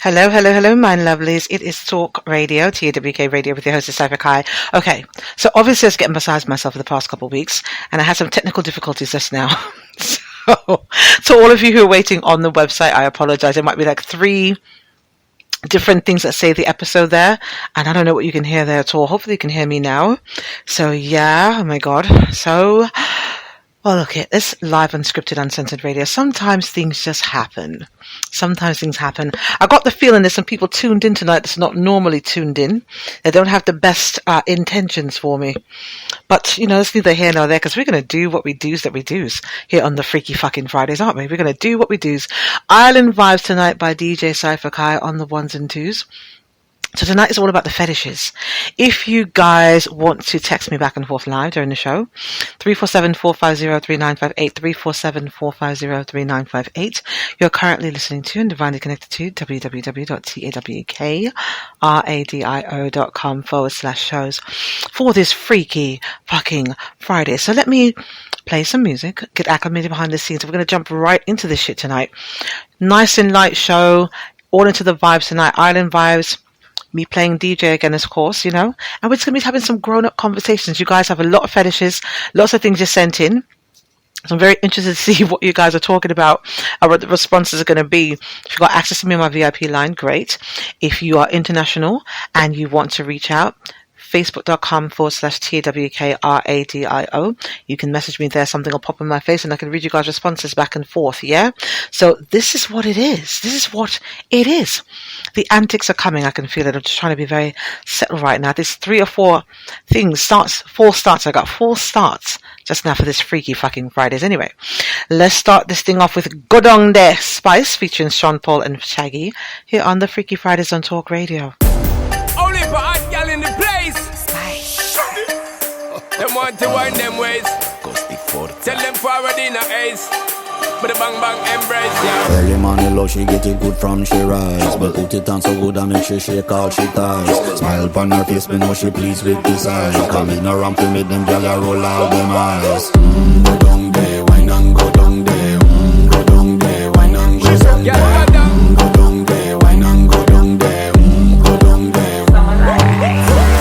Hello, hello, hello, my lovelies. It is Talk Radio, TAWK Radio, with your host, Cipher. Okay, so obviously I was getting beside myself for the past couple of weeks, and I had some technical difficulties just now. So all of you who are waiting on the website, I apologize. There might be like 3 different things that say the episode there, and I don't know what you can hear there at all. Hopefully you can hear me now. So yeah, oh my God. So, well, look, it's live, unscripted, uncensored radio. Sometimes things just happen. I got the feeling there's some people tuned in tonight that's not normally tuned in. They don't have the best intentions for me. But, it's neither here nor there, because we're going to do what we do's here on the Freaky Fucking Fridays, aren't we? We're going to do what we do's. Island Vibes tonight by DJ Cipher on the 1s and 2s. So tonight is all about the fetishes. If you guys want to text me back and forth live during the show, 347-450-3958, 347-450-3958. You're currently listening to and divinely connected to www.tawkradio.com/shows for this freaky fucking Friday. So let me play some music, get acclimated behind the scenes. We're going to jump right into this shit tonight. Nice and light show, all into the vibes tonight, Island Vibes. Me playing DJ again, of course, and we're just going to be having some grown-up conversations. You guys have a lot of fetishes, lots of things you sent in. So I'm very interested to see what you guys are talking about and what the responses are going to be. If you've got access to me on my VIP line, great. If you are international and you want to reach out, facebook.com/TWKRADIO. You can message me there. Something will pop in my face and I can read you guys' responses back and forth. Yeah. So this is what it is. The antics are coming. I can feel it. I'm just trying to be very settled right now. There's 3 or 4 things. 4 starts. I got 4 starts just now for this freaky fucking Fridays. Anyway, let's start this thing off with Godong De Spice featuring Sean Paul and Shaggy here on the Freaky Fridays on Talk Radio. Only for hot gal in the place. Them want to wind them ways. Tell them forward in a ace. But a bang bang embrace, yeah. Early morning low, she get it good from she rise. But put it on so good and make she shake all she ties. Smile upon her face, me know she pleased with this eye. Come in around to make them gyal roll out them eyes. Go down there, wine and go down there. Go down there, wine and go down there. Go down there, wine and go down there. Go down there.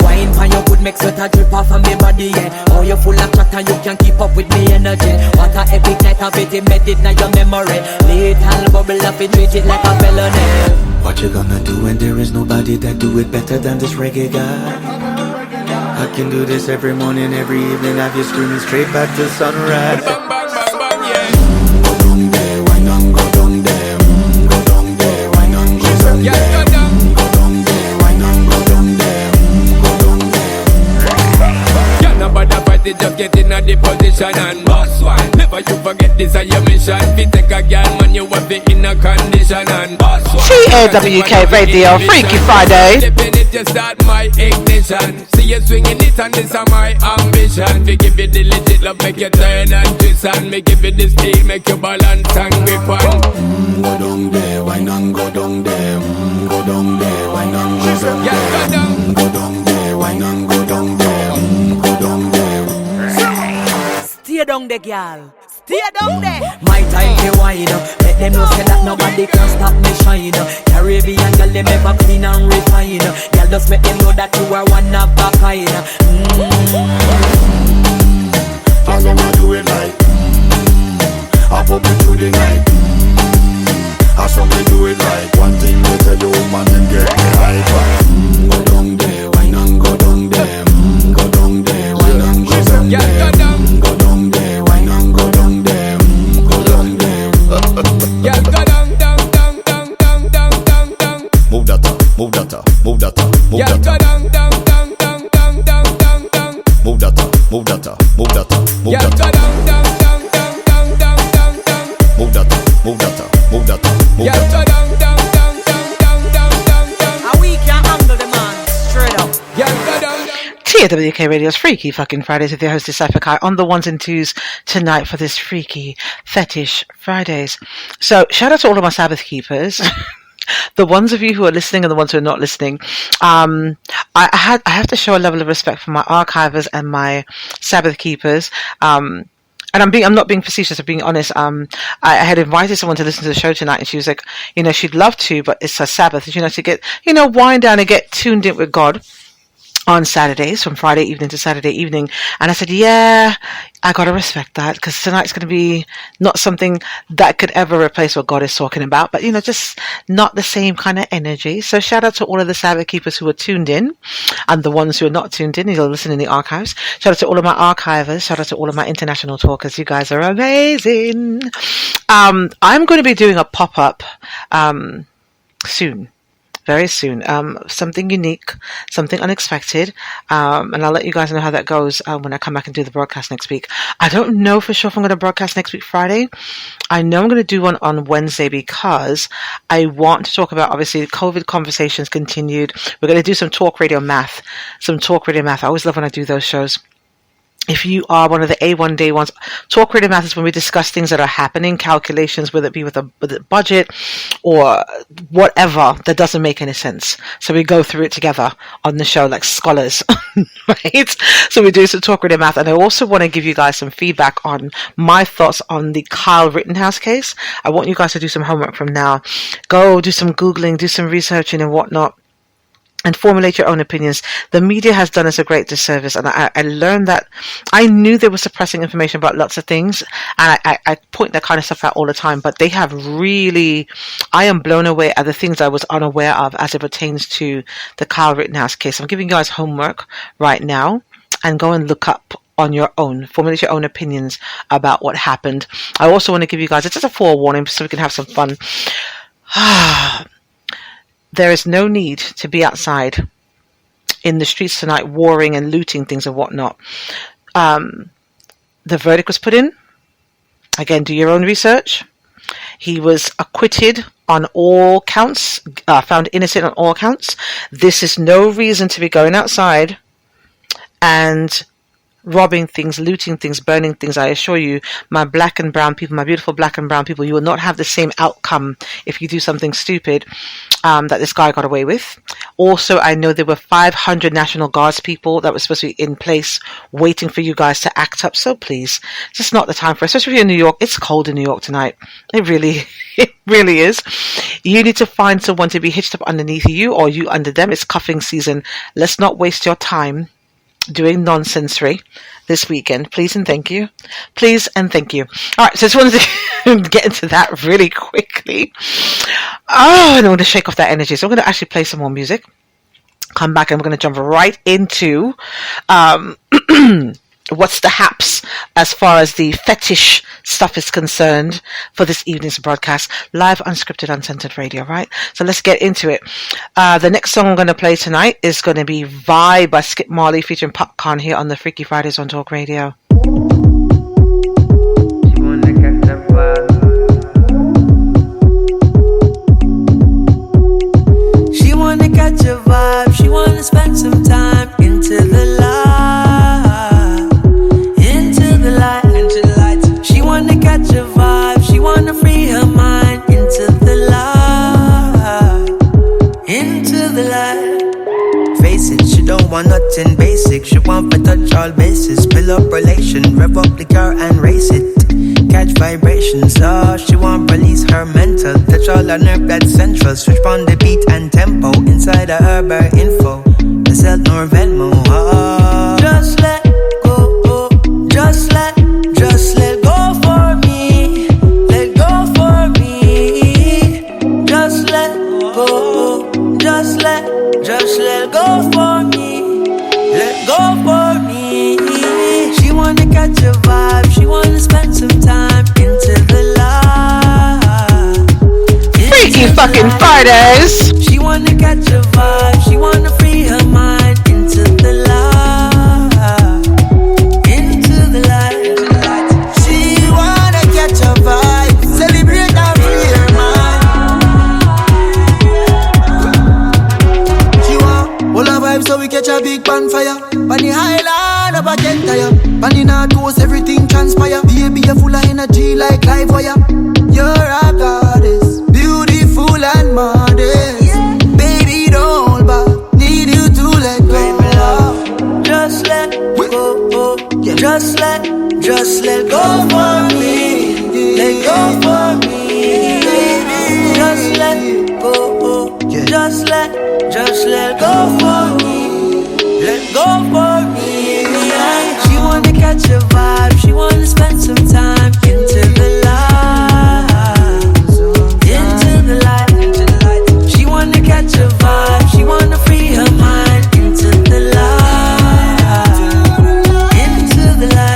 Wine pan your good make sweat a drip off of me body, yeah. Oh, you're full of chat and you can keep up with me energy. What a epic night of it, embedded in your memory. Little bubble up and treat it like a felony. What you gonna do when there is nobody that do it better than this reggae guy? I can do this every morning, every evening. Have you screaming straight back to sunrise. Bang bang bang bang, yeah. Go down there, wine and go down there. Go down there, wine and go down there. Yeah, go down. Go down there, wine and go down there. Go down there. Yeah, nobody fight it, just get in a the position and boss one. Never you forget this is your mission. If you take a girl, man, you have it in a condition and boss one. TAWK Radio, Freaky Friday. Flipping it, you start my ignition. See you swinging it and this is my ambition. We give you the legit love, make you turn and twist. And me give you the speed, make you balance and grip on. Go down there, wine and go down there. Go down there, wine and go down there. Yeah, go down. Go down there, wine and go down there. Go down there. Stay down there, girl. Stay down there. My time to wine up. Let them know say that nobody can stop me shine. Caribbean girl, them ever clean and refine. Girl, just make them know that you are one of a kind. All them a do it like I pop it through the night. I saw me do it like one thing they tell you woman and get me hyper. Go down there, wine and go down there. Go down there, wine and go down there. Yeah, go down. Go down there, wine and go down there. Go down there. Yeah, go down, down, down, down, down, down, down, down. Move that up, move that up, move that up, move Yeah, that go up. down, down, down, down, down, down, down, down. Move that up, move that up, move that up, move Yeah, that go up. down, down, down, down, down, down, down, down. Move that up, move that up, move that up, move Yeah, that go up. down, down, down, down, down, down, down, down. And we can handle the man straight up. Yeah, go down, down. TAWK Radio's Freaky Fucking Fridays with your host Cipher on the 1s and 2s tonight for this freaky Fetish Fridays. So shout out to all of my Sabbath keepers. The ones of you who are listening and the ones who are not listening. I have to show a level of respect for my archivers and my Sabbath keepers. and I'm not being facetious, I'm being honest. I had invited someone to listen to the show tonight, and she was like, she'd love to, but it's her Sabbath, to get, wind down and get tuned in with God on Saturdays, from Friday evening to Saturday evening. And I said, yeah, I got to respect that, because tonight's going to be not something that could ever replace what God is talking about, but, just not the same kind of energy. So shout out to all of the Sabbath keepers who are tuned in, and the ones who are not tuned in, you'll listen in the archives. Shout out to all of my archivers. Shout out to all of my international talkers. You guys are amazing. I'm going to be doing a pop-up soon. Very soon. Something unique, something unexpected. And I'll let you guys know how that goes when I come back and do the broadcast next week. I don't know for sure if I'm going to broadcast next week Friday. I know I'm going to do one on Wednesday, because I want to talk about, obviously, COVID conversations continued. We're going to do some talk radio math. I always love when I do those shows. If you are one of the A1 day ones, talk radio math is when we discuss things that are happening, calculations, whether it be with a budget or whatever that doesn't make any sense. So we go through it together on the show like scholars, right? So we do some talk radio math. And I also want to give you guys some feedback on my thoughts on the Kyle Rittenhouse case. I want you guys to do some homework from now. Go do some Googling, do some researching and whatnot, and formulate your own opinions. The media has done us a great disservice, and I learned that I knew they were suppressing information about lots of things, and I point that kind of stuff out all the time, but they have really, I am blown away at the things I was unaware of as it pertains to the Kyle Rittenhouse case. I'm giving you guys homework right now, and go and look up on your own, formulate your own opinions about what happened. I also want to give you guys, it's just a forewarning so we can have some fun. There is no need to be outside in the streets tonight warring and looting things and whatnot. The verdict was put in. Again, do your own research. He was acquitted on all counts, found innocent on all counts. This is no reason to be going outside and robbing things, looting things, burning things. I assure you, my black and brown people, my beautiful black and brown people, you will not have the same outcome if you do something stupid that this guy got away with. Also, I know there were 500 National Guards people that were supposed to be in place waiting for you guys to act up. So please, it's just not the time for it. Especially if you're in New York. It's cold in New York tonight. It really is. You need to find someone to be hitched up underneath you, or you under them. It's cuffing season. Let's not waste your time doing nonsensery this weekend. Please and thank you. Please and thank you. All right, so I just wanted to get into that really quickly. Oh, and I want to shake off that energy. So I'm going to actually play some more music. Come back and we're going to jump right into what's the haps as far as the fetish stuff is concerned for this evening's broadcast. Live, unscripted, uncensored radio, right? So let's get into it. The next song I'm going to play tonight is going to be Vibe by Skip Marley featuring Popcorn here on the Freaky Fridays on Talk Radio. She wanna catch a vibe. She wanna spend some time into the light, into the light, into the light. She wanna catch a vibe. She wanna free her mind into the light, into the light. Face it, she don't want nothing basic. She want to touch all bases. Build up relation, rev up the car and race it. Catch vibrations, oh, she want release her mental. Touch all on her blood central. Switch on the beat and tempo. Inside of her bare info. The self nor Venmo, oh. Just let go, oh. Just let go for me. Let go for me. Just let go, oh. Just let go for me. Let go for me. She wanna catch a vibe. She wanna spend some time into the light. Freaky fucking Fridays. She wanna catch a vibe. She wanna free her mind into the light. Into the light. She wanna catch a vibe. Celebrate and free her mind. She want all her vibes so we catch a big bonfire. On the highland of a Kentire. On the north coast everything transpire. Baby you're full of energy like live wire. You're a goddess, beautiful and modest. Yeah. Baby don't hold back, need you to let go. Just let go, yeah. Just let go. just let go for me. Let go for me. She wanna catch a vibe, she wanna spend some time into the light, into the light. She wanna catch a vibe, she wanna free her mind into the light, into the light.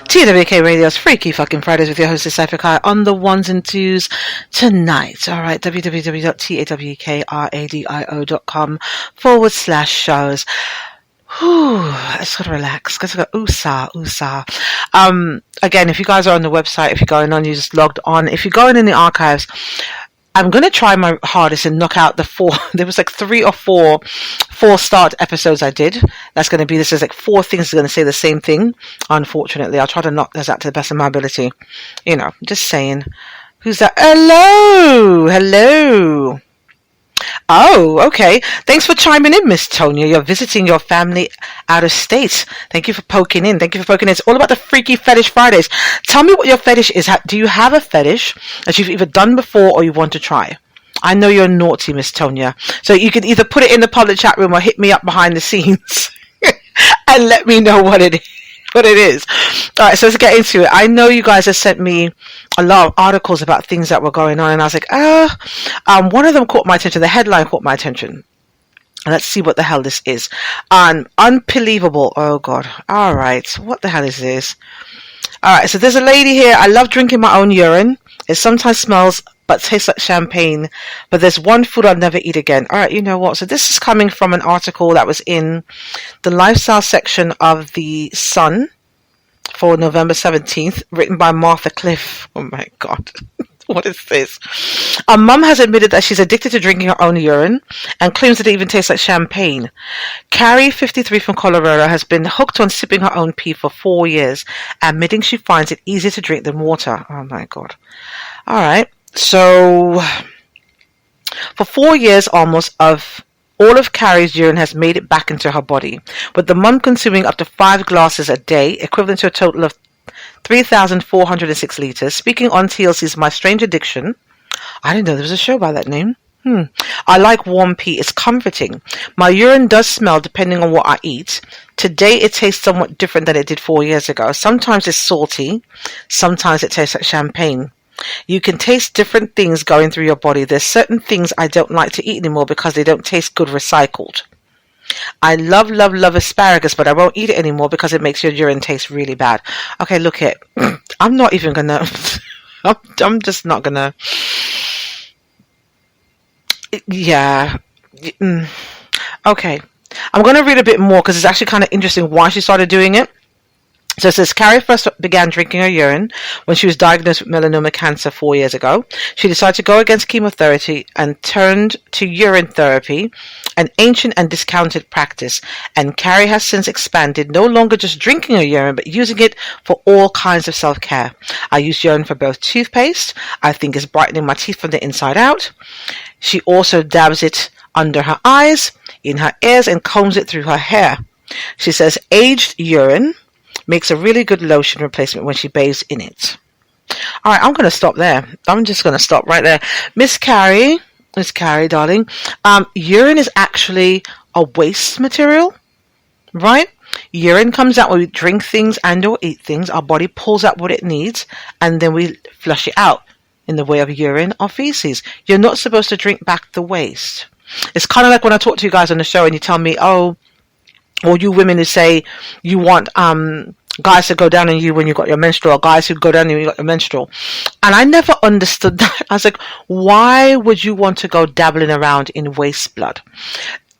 TWK Radio's Freaky Fucking Fridays with your host, Cipher on the ones and twos tonight. All right, www.tawkradio.com/shows. Whew, I just gotta relax. Gotta go ooh-sah. Again, if you guys are on the website, if you're going on, you just logged on. If you're going in the archives, I'm going to try my hardest and knock out the 4. There was like 3 or 4 start episodes I did. That's going to be, this is like 4 things are going to say the same thing. Unfortunately, I'll try to knock those out to the best of my ability. You know, just saying. Who's that? Hello. Oh, okay. Thanks for chiming in, Miss Tonya. You're visiting your family out of state. Thank you for poking in. It's all about the Freaky Fetish Fridays. Tell me what your fetish is. Do you have a fetish that you've either done before or you want to try? I know you're naughty, Miss Tonya. So you can either put it in the public chat room or hit me up behind the scenes and let me know what it is. All right, so let's get into it. I know you guys have sent me a lot of articles about things that were going on, and I was like, one of them caught my attention. The headline caught my attention. Let's see what the hell this is. Unbelievable. Oh, God. All right. What the hell is this? All right, so there's a lady here. I love drinking my own urine. It sometimes smells but tastes like champagne. But there's one food I'll never eat again. All right, you know what? So this is coming from an article that was in the lifestyle section of The Sun for November 17th, written by Martha Cliff. Oh, my God. What is this? A mum has admitted that she's addicted to drinking her own urine and claims that it even tastes like champagne. Carrie, 53 from Colorado, has been hooked on sipping her own pee for 4 years, admitting she finds it easier to drink than water. Oh, my God. All right. So, for 4 years almost, all of Carrie's urine has made it back into her body, with the mum consuming up to 5 glasses a day, equivalent to a total of 3,406 litres. Speaking on TLC's My Strange Addiction, I didn't know there was a show by that name. I like warm pee. It's comforting. My urine does smell depending on what I eat. Today it tastes somewhat different than it did 4 years ago. Sometimes it's salty. Sometimes it tastes like champagne. You can taste different things going through your body. There's certain things I don't like to eat anymore because they don't taste good recycled. I love asparagus, but I won't eat it anymore because it makes your urine taste really bad. Okay, look it. I'm not even gonna... I'm just not gonna... Yeah. Okay. I'm gonna read a bit more because it's actually kind of interesting why she started doing it. So it says, Carrie first began drinking her urine when she was diagnosed with melanoma cancer 4 years ago. She decided to go against chemotherapy and turned to urine therapy, an ancient and discounted practice. And Carrie has since expanded, no longer just drinking her urine, but using it for all kinds of self-care. I use urine for both toothpaste. I think it's brightening my teeth from the inside out. She also dabs it under her eyes, in her ears, and combs it through her hair. She says aged urine makes a really good lotion replacement when she bathes in it. All right, I'm going to stop there. I'm just going to stop right there. Miss Carrie, darling, urine is actually a waste material, right? Urine comes out when we drink things and or eat things. Our body pulls out what it needs, and then we flush it out in the way of urine or feces. You're not supposed to drink back the waste. It's kind of like when I talk to you guys on the show and you tell me, or you women who say you want guys to go down on you when you got your menstrual, or guys who go down on you when you got your menstrual. And I never understood that. I was like, why would you want to go dabbling around in waste blood?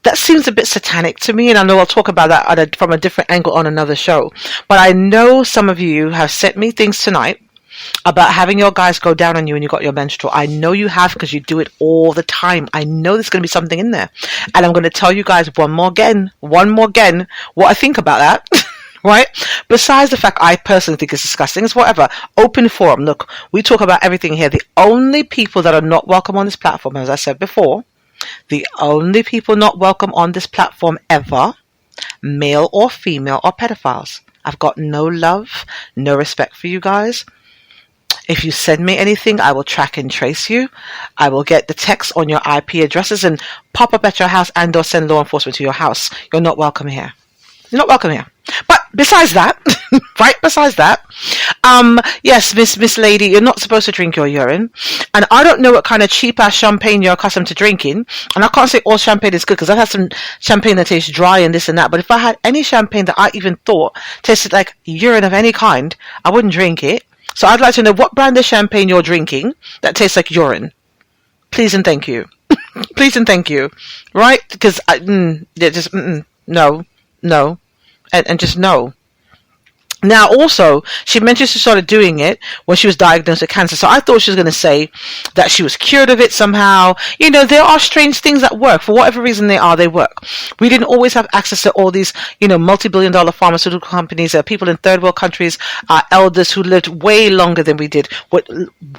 That seems a bit satanic to me, and I know I'll talk about that from a different angle on another show. But I know some of you have sent me things tonight about having your guys go down on you when you got your menstrual. I know you have, because you do it all the time. I know there's going to be something in there. And I'm going to tell you guys one more again, what I think about that. Right? Besides the fact I personally think it's disgusting, it's whatever. Open forum. Look, we talk about everything here. The only people that are not welcome on this platform, as I said before, the only people not welcome on this platform ever, male or female, are pedophiles. I've got no love, no respect for you guys. If you send me anything, I will track and trace you. I will get the text on your IP addresses and pop up at your house and or send law enforcement to your house. You're not welcome here. You're not welcome here. But besides that, right, besides that, yes, Miss Lady, you're not supposed to drink your urine. And I don't know what kind of cheap-ass champagne you're accustomed to drinking. And I can't say all champagne is good, because I've had some champagne that tastes dry and this and that. But if I had any champagne that I even thought tasted like urine of any kind, I wouldn't drink it. So I'd like to know what brand of champagne you're drinking that tastes like urine. Please and thank you. Please and thank you. Right? Because no. And just no. Now, also, she mentioned she started doing it when she was diagnosed with cancer. So I thought she was going to say that she was cured of it somehow. You know, there are strange things that work. For whatever reason they work. We didn't always have access to all these, multi-billion-dollar pharmaceutical companies. People in third world countries, elders who lived way longer than we did, with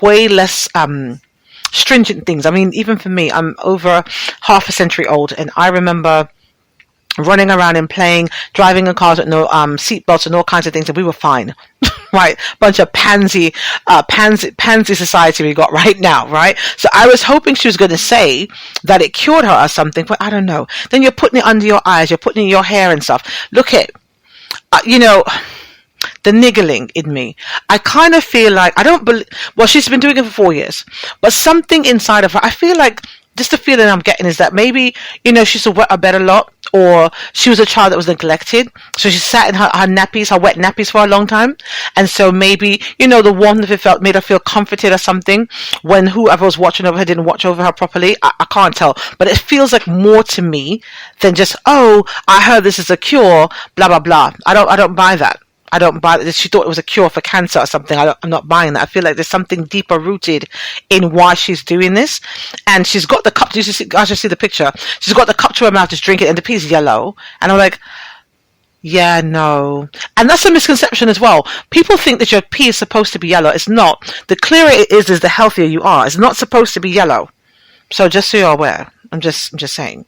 way less stringent things. I mean, even for me, I'm over half a century old, and I remember running around and playing, driving in cars with no seatbelts and all kinds of things, and we were fine. Right? Bunch of pansy society we got right now, right? So I was hoping she was going to say that it cured her or something, but I don't know. Then you're putting it under your eyes, you're putting it in your hair and stuff. Look at, the niggling in me. I kind of feel like, I don't believe, well, she's been doing it for 4 years, but something inside of her, I feel like, just the feeling I'm getting is that maybe, she used to wet her bed a lot, or she was a child that was neglected. So she sat in her nappies, her wet nappies for a long time. And so maybe, the warmth of it made her feel comforted or something when whoever was watching over her didn't watch over her properly. I can't tell. But it feels like more to me than just, oh, I heard this is a cure, blah, blah, blah. I don't buy that. I don't buy that. She thought it was a cure for cancer or something. I'm not buying that. I feel like there's something deeper rooted in why she's doing this. And she's got the cup. I should see the picture. She's got the cup to her mouth, just drink it, and the pee's yellow. And I'm like, yeah, no. And that's a misconception as well. People think that your pee is supposed to be yellow. It's not. The clearer it is the healthier you are. It's not supposed to be yellow. So just so you're aware, I'm just saying.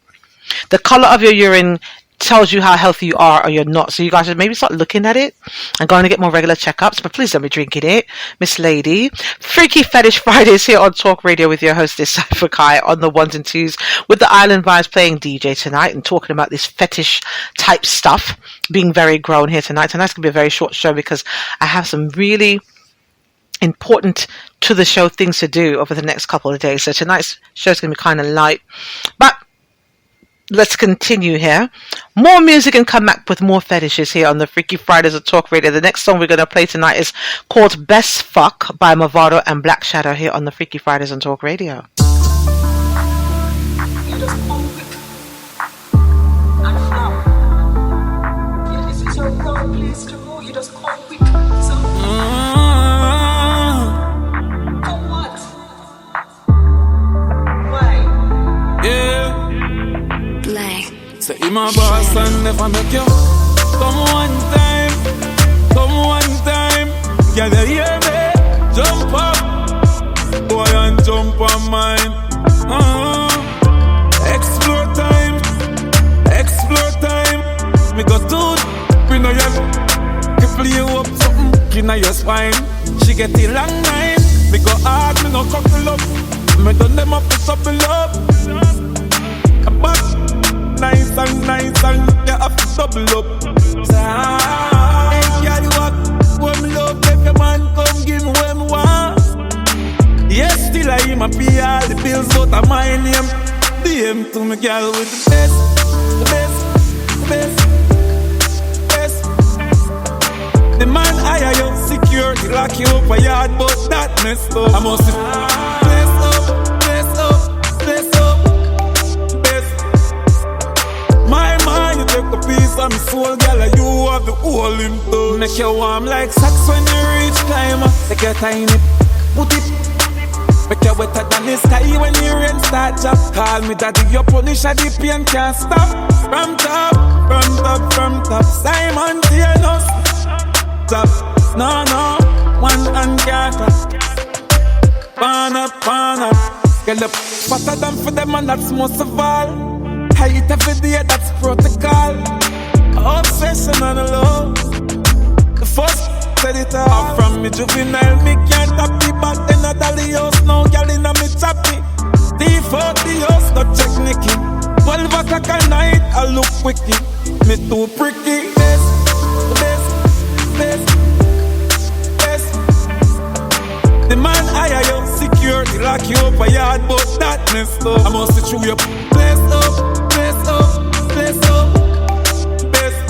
The color of your urine tells you how healthy you are or you're not. So you guys should maybe start looking at it and going to get more regular checkups. But please don't be drinking it, Miss Lady. Freaky Fetish Fridays here on Talk Radio with your hostess, Cipher on the ones and twos, with the Island Vibes playing DJ tonight and talking about this fetish type stuff, being very grown here tonight. Tonight's going to be a very short show because I have some really important to the show things to do over the next couple of days. So tonight's show is going to be kind of light. But let's continue here. More music and come back with more fetishes here on the Freaky Fridays of Talk Radio. The next song we're going to play tonight is called Best Fuck by Movado and Black Shadow here on the Freaky Fridays on Talk Radio. So in my boss and never make you come one time, can you hear me? Jump up, boy, and jump on mine. Explore time. Me go to we know you. If you up something in your spine, she get the long nine. Me go hard, me no couple up. Me done them up to supple up. But nice and you have to double up. Hey, girl, you walk, when me love, if your man come give me what me want. Yes, still I am a pay all the bills out of my name. DM to me, girl, with the best. The man hire you, security, lock you up a yard, but that messed up. I must bless up. My mind, you take a piece of my soul, girl, and you have the whole in touch. Make you warm like socks when you reach time. Take your tiny, put it. Make you wetter than the sky when the rain start drop. Call me daddy, your punish and the pain can't stop. From top, Simon Tienos. Top, no, one and Carter. Pan up. Get up, fatter than for them and that's most of all. Height every day, that's protocol. Obsession on the low. The first said it all. From me juvenile, me can't tap the back. Then a dolly house, no girl in a me choppy. D40 house, no check Nicky. 12 o'clock at night, I look quicky. Me too pricky. Best. The man hire you, security lock you up a yard, but that messed up. I must see through your place up. Best.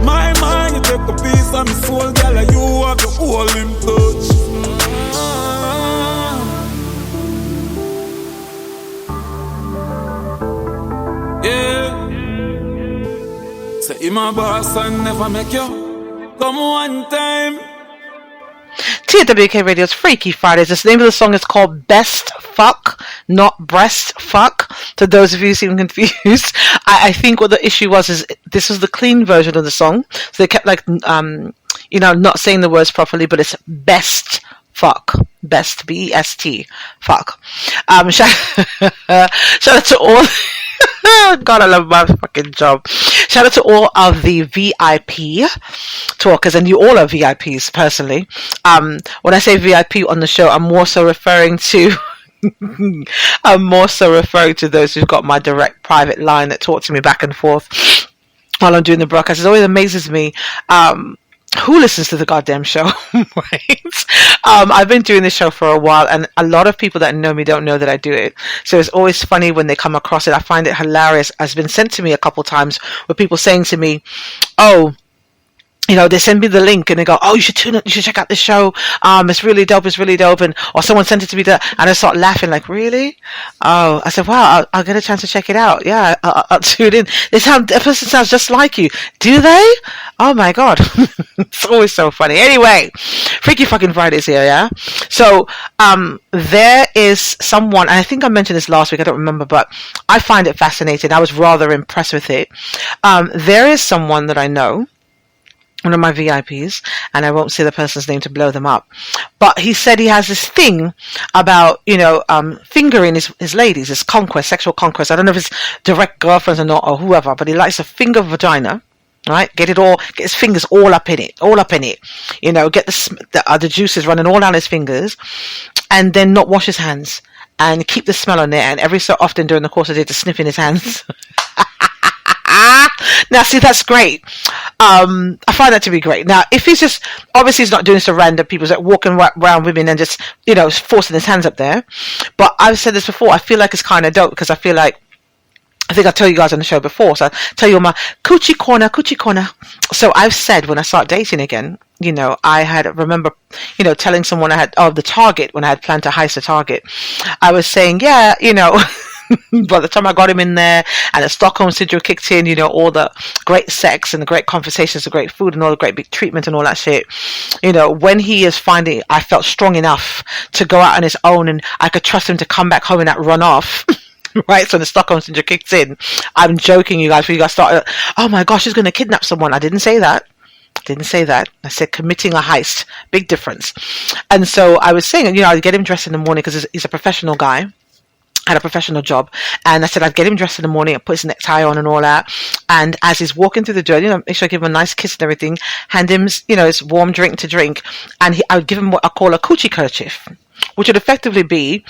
My mind, you take a piece of my soul, girl, and you have the whole in touch. Yeah. Say, my boss and never make you come one time. TWK Radio's Freaky Fridays. The name of the song is called Best Fuck, not Breast Fuck. To those of you who seem confused, I think what the issue was is this was the clean version of the song. So they kept not saying the words properly, but it's Best Fuck. Best, B-E-S-T, fuck. Shout out to all... God, I love my fucking job. Shout out to all of the VIP talkers, and you all are VIPs personally. When I say VIP on the show, I'm more so referring to those who've got my direct private line that talk to me back and forth while I'm doing the broadcast. It always amazes me who listens to the goddamn show, right? I've been doing this show for a while, and a lot of people that know me don't know that I do it. So it's always funny when they come across it. I find it hilarious. It's been sent to me a couple times with people saying to me, oh, they send me the link and they go, oh, you should tune it, you should check out this show. It's really dope. Or someone sent it to me and I start laughing like, really? Oh, I said, wow, I'll get a chance to check it out. Yeah, I'll tune in. That person sounds just like you. Do they? Oh my God. It's always so funny. Anyway, Freaky fucking Fridays here, yeah? So, there is someone, and I think I mentioned this last week, I don't remember, but I find it fascinating. I was rather impressed with it. There is someone that I know, one of my VIPs, and I won't say the person's name to blow them up, but he said he has this thing about, fingering his ladies, his conquest, sexual conquest. I don't know if it's direct girlfriends or not, or whoever, but he likes to finger vagina, right? Get his fingers all up in it, get the juices running all down his fingers, and then not wash his hands, and keep the smell on there, and every so often during the course of the day to sniff in his hands. Now, see, that's great. I find that to be great. Now, if he's obviously he's not doing this to random people, he's like walking around women and just, forcing his hands up there. But I've said this before, I feel like it's kind of dope because I think I told you guys on the show before, so I tell you all my coochie corner. So I've said when I start dating again, I remember telling someone the Target, when I had planned to heist a Target, I was saying, yeah, by the time I got him in there and the Stockholm Syndrome kicked in, all the great sex and the great conversations, the great food and all the great big treatment and all that shit, when he is finding I felt strong enough to go out on his own and I could trust him to come back home and not run off. Right, so the Stockholm Syndrome kicks in. I'm joking, you guys, before you guys started, oh my gosh, he's going to kidnap someone. I didn't say that. I said committing a heist. Big difference. And so I was saying, I'd get him dressed in the morning because he's a professional guy. Had a professional job, and I said I'd get him dressed in the morning and put his necktie on and all that, and as he's walking through the door, make sure I give him a nice kiss and everything, hand him his warm drink to drink, and I would give him what I call a coochie kerchief, which would effectively be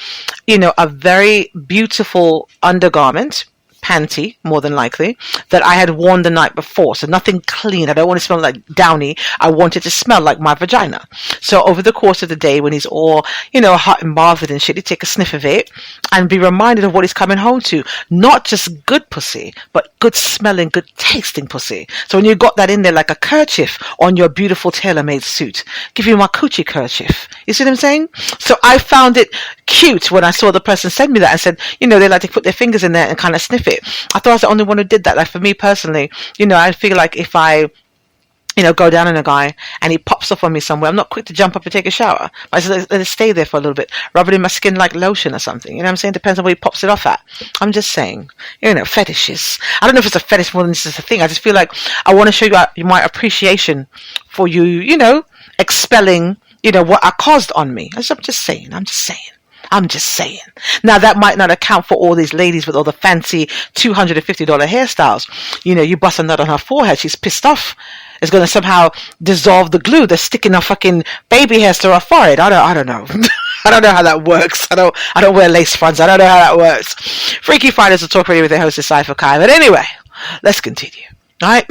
a very beautiful undergarment, panty, more than likely, that I had worn the night before. So nothing clean. I don't want to smell like Downy. I want it to smell like my vagina. So over the course of the day, when he's all, hot and bothered and shit, he'd take a sniff of it and be reminded of what he's coming home to. Not just good pussy, but good smelling, good tasting pussy. So when you got that in there like a kerchief on your beautiful tailor-made suit, give you my coochie kerchief. You see what I'm saying? So I found it cute when I saw the person send me that and said, they like to put their fingers in there and kind of sniff it. I thought I was the only one who did that. Like for me personally, I feel like if I go down on a guy and he pops off on me somewhere, I'm not quick to jump up and take a shower. I just let it stay there for a little bit, rub it in my skin like lotion or something. You know what I'm saying? Depends on where he pops it off at. I'm just saying, fetishes. I don't know if it's a fetish more than this is a thing. I just feel like I want to show you my appreciation for you, expelling, what I caused on me. I'm just saying. Now, that might not account for all these ladies with all the fancy $250 hairstyles. You bust a nut on her forehead, she's pissed off. It's going to somehow dissolve the glue that's sticking her fucking baby hairs to her forehead. I don't know. I don't know how that works. I don't wear lace fronts. I don't know how that works. Freaky Fridays will talk radio with their host, Cipher. But anyway, let's continue. Right?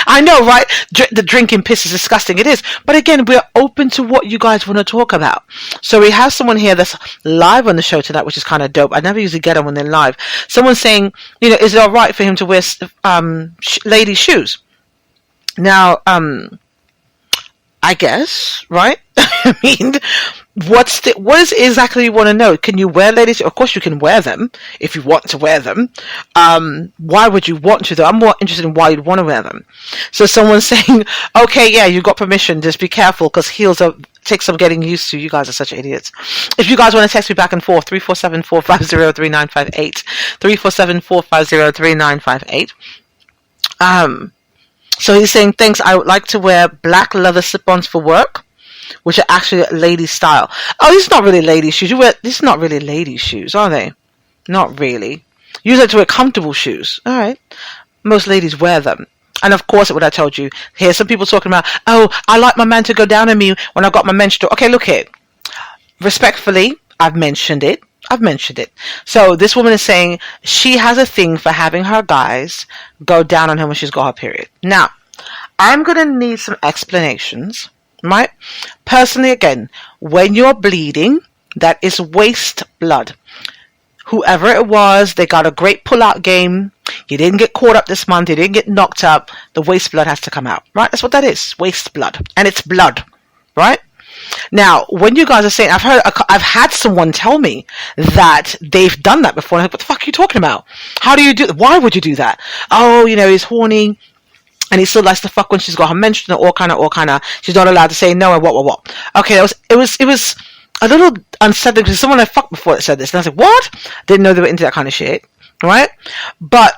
I know, right? The drinking piss is disgusting. It is. But again, we're open to what you guys want to talk about. So we have someone here that's live on the show tonight, which is kind of dope. I never usually get them when they're live. Someone's saying, is it all right for him to wear ladies' shoes? Now, I guess, right? I mean, what is it exactly you want to know? Can you wear ladies? Of course you can wear them if you want to wear them. Why would you want to though? I'm more interested in why you'd want to wear them. So someone's saying, okay, yeah, you got permission. Just be careful because heels take some getting used to. You guys are such idiots. If you guys want to text me back and forth, 347-450-3958, 347-450-3958. So he's saying, thanks, I would like to wear black leather slip-ons for work, which are actually lady style. Oh, these are not really lady shoes. These are not really lady shoes, are they? Not really. You like to wear comfortable shoes. All right. Most ladies wear them. And of course, what I told you, here's some people talking about, oh, I like my man to go down on me when I got my menstrual. Okay, look here. Respectfully, I've mentioned it. So this woman is saying she has a thing for having her guys go down on her when she's got her period. Now, I'm going to need some explanations, right? Personally, again, when you're bleeding, that is waste blood. Whoever it was, they got a great pull-out game. You didn't get caught up this month. You didn't get knocked up. The waste blood has to come out, right? That's what that is, waste blood. And it's blood, right? Now, when you guys are saying, I've had someone tell me that they've done that before. And I'm like, what the fuck are you talking about? How do you do that? Why would you do that? Oh, he's horny and he still likes to fuck when she's got her menstrual, all kind of. She's not allowed to say no and what. Okay, it was a little unsettling because someone I fucked before that said this. And I was like, what? Didn't know they were into that kind of shit, right? But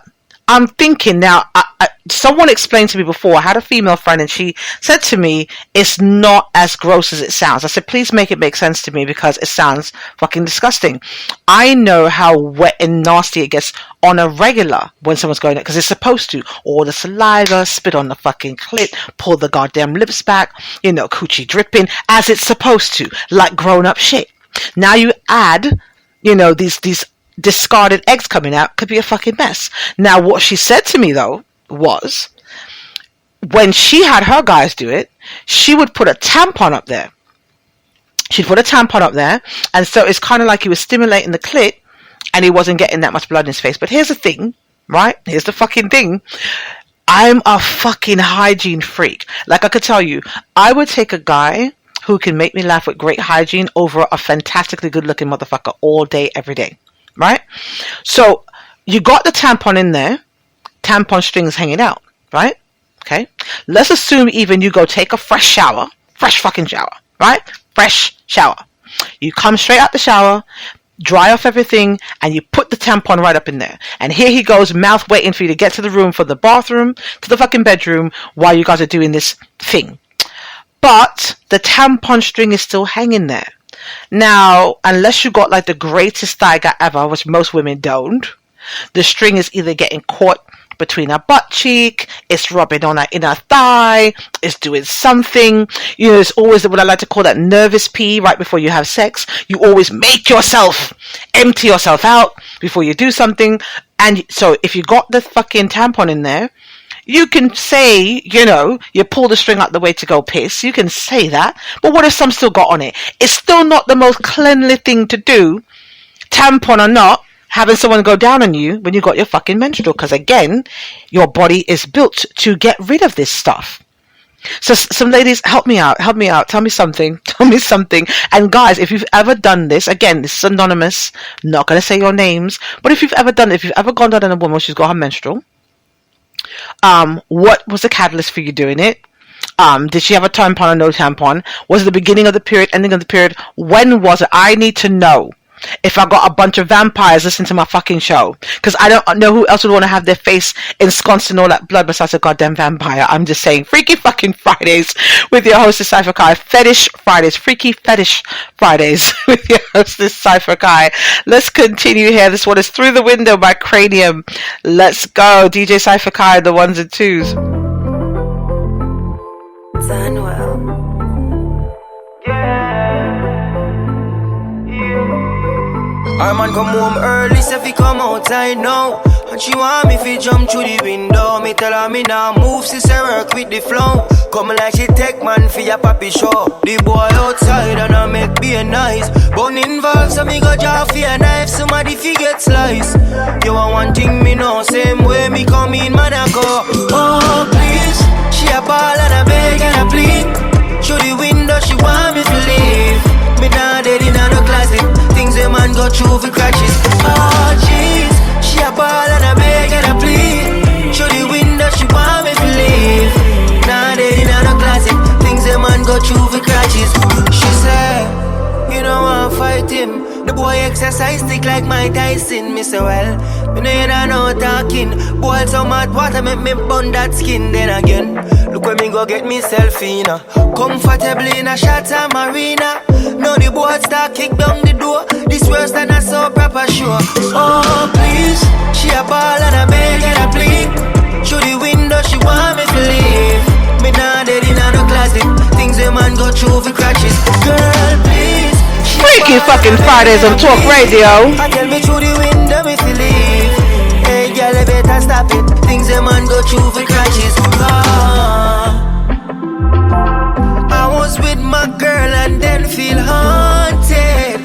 I'm thinking now, someone explained to me before, I had a female friend and she said to me, it's not as gross as it sounds. I said, please make it make sense to me because it sounds fucking disgusting. I know how wet and nasty it gets on a regular when someone's going because it's supposed to. All the saliva, spit on the fucking clit, pull the goddamn lips back, coochie dripping as it's supposed to, like grown up shit. Now you add, these discarded eggs coming out, could be a fucking mess. Now what she said to me though was when she had her guys do it, she would put a tampon up there. And so it's kind of like he was stimulating the clit and he wasn't getting that much blood in his face. But here's the thing, right? Here's the fucking thing. I'm a fucking hygiene freak. Like I could tell you, I would take a guy who can make me laugh with great hygiene over a fantastically good looking motherfucker all day, every day. Right? So you got the tampon in there, tampon strings hanging out, right? Okay. Let's assume even you go take a fresh fucking shower, right? Fresh shower. You come straight out the shower, dry off everything, and you put the tampon right up in there. And here he goes, mouth waiting for you to get to the room, from the bathroom to the fucking bedroom while you guys are doing this thing. But the tampon string is still hanging there. Now, unless you got like the greatest thigh gap ever, which most women don't, the string is either getting caught between her butt cheek, it's rubbing on her inner thigh, it's doing something. It's always what I like to call that nervous pee right before you have sex. You always make yourself empty yourself out before you do something. And so if you got the fucking tampon in there, you can say, you pull the string out the way to go piss. You can say that. But what if some still got on it? It's still not the most cleanly thing to do, tampon or not, having someone go down on you when you got your fucking menstrual. Because again, your body is built to get rid of this stuff. So some ladies, help me out. Tell me something. And guys, if you've ever done this, again, this is anonymous, not going to say your names. But if you've ever done it, if you've ever gone down on a woman when she's got her menstrual, what was the catalyst for you doing it? Did she have a tampon or no tampon? Was it the beginning of the period, ending of the period? When was it? I need to know. If I got a bunch of vampires listening to my fucking show, because I don't know who else would want to have their face ensconced in all that blood besides a goddamn vampire. I'm just saying, Freaky fucking Fridays with your hostess Cipher Kai. Fetish Fridays, Freaky Fetish Fridays with your hostess Cipher Kai. Let's continue here. This one is Through the Window by Cranium. Let's go, DJ Cipher Kai, the ones and twos. Our man come home early, so fi come outside now. And she want me fi jump through the window. Me tell her me nah move, sister work with the flow. Come like she take man fi a papi show. The boy outside and I make be nice. Bone involved, so me go draw fi a knife. Somebody fi get slice. You want one thing me know, same way me come in, man I go. Oh please, she a ball and a beg and a plead. Through the window she want me to leave. Me nah dead in no closet. Things a man go through for crutches. Oh jeez, she a ball and a beg and a plead. Through the window she want me to leave. Nah dead in no closet. Things a man go through for crutches. She said, you don't want to fight him. The boy exercise stick like Mike Tyson. Me say well, me know you don't know talking. Boil some hot water make me burn that skin. Then again, look when me go get myself in. Comfortably in a Shatta Marina. Now the boy start kick down the door. This worse than a so proper show. Oh please, she a ball and a beg and a plead. Through the window she want me to leave. Me nah dead in no closet. Things a man go through for crutches. Girl please, Freaky fucking Fridays on Talk Radio. I tell me through the window if you leave. Hey girl, you better stop it. Things a man go through for crutches. I was with my girl and then feel haunted.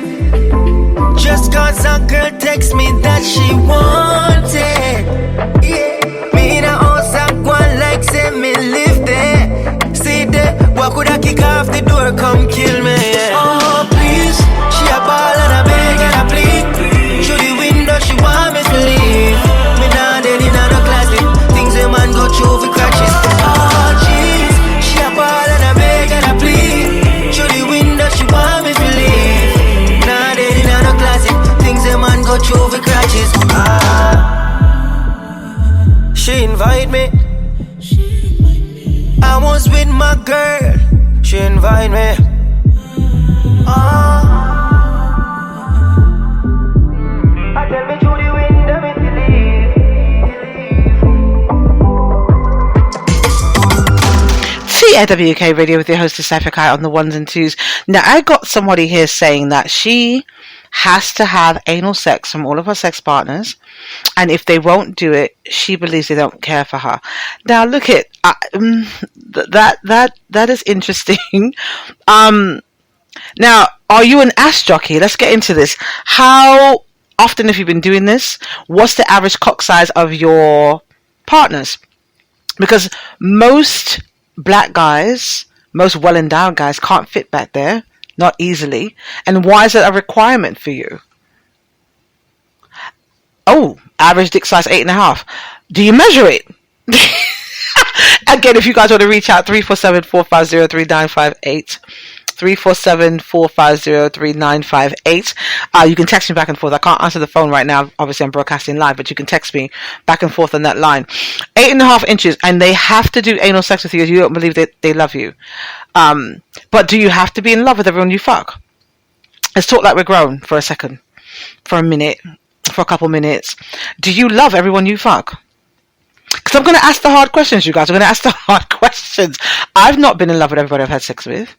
Just cause a girl text me that she wanted. Yeah. Me in a house and go on like say me live there. See there, what could I kick off the door, come kill me, yeah. Oh please, she a ball and a beg and a plead. Through the window she want me to leave. Me nah dead in no closet. Things a man go through for crutches. Oh jeez, she a ball and a beg and a plead. Through the window she want me to leave. Nah dead in no closet. Things a man go through for crutches. She invite me. I was with my girl. She invite me. I tell me through the window if you leave. CAWK Radio with your hostess Cipher Kai on the ones and twos. Now I got somebody here saying that she has to have anal sex from all of her sex partners, and if they won't do it, she believes they don't care for her. Now look at that is interesting. Now, are you an ass jockey? Let's get into this. How often have you been doing this? What's the average cock size of your partners? Because most black guys, most well-endowed guys can't fit back there. Not easily. And why is it a requirement for you? Oh, average dick size 8.5. Do you measure it? Again, if you guys want to reach out, 347-450-3958. 347-450-3958. You can text me back and forth. I can't answer the phone right now. Obviously, I'm broadcasting live, but you can text me back and forth on that line. 8.5 inches, and they have to do anal sex with you if you don't believe that they love you. But do you have to be in love with everyone you fuck? Let's talk like we're grown for a second, for a minute, for a couple minutes. Do you love everyone you fuck? Because I'm going to ask the hard questions, you guys. I'm going to ask the hard questions. I've not been in love with everybody I've had sex with.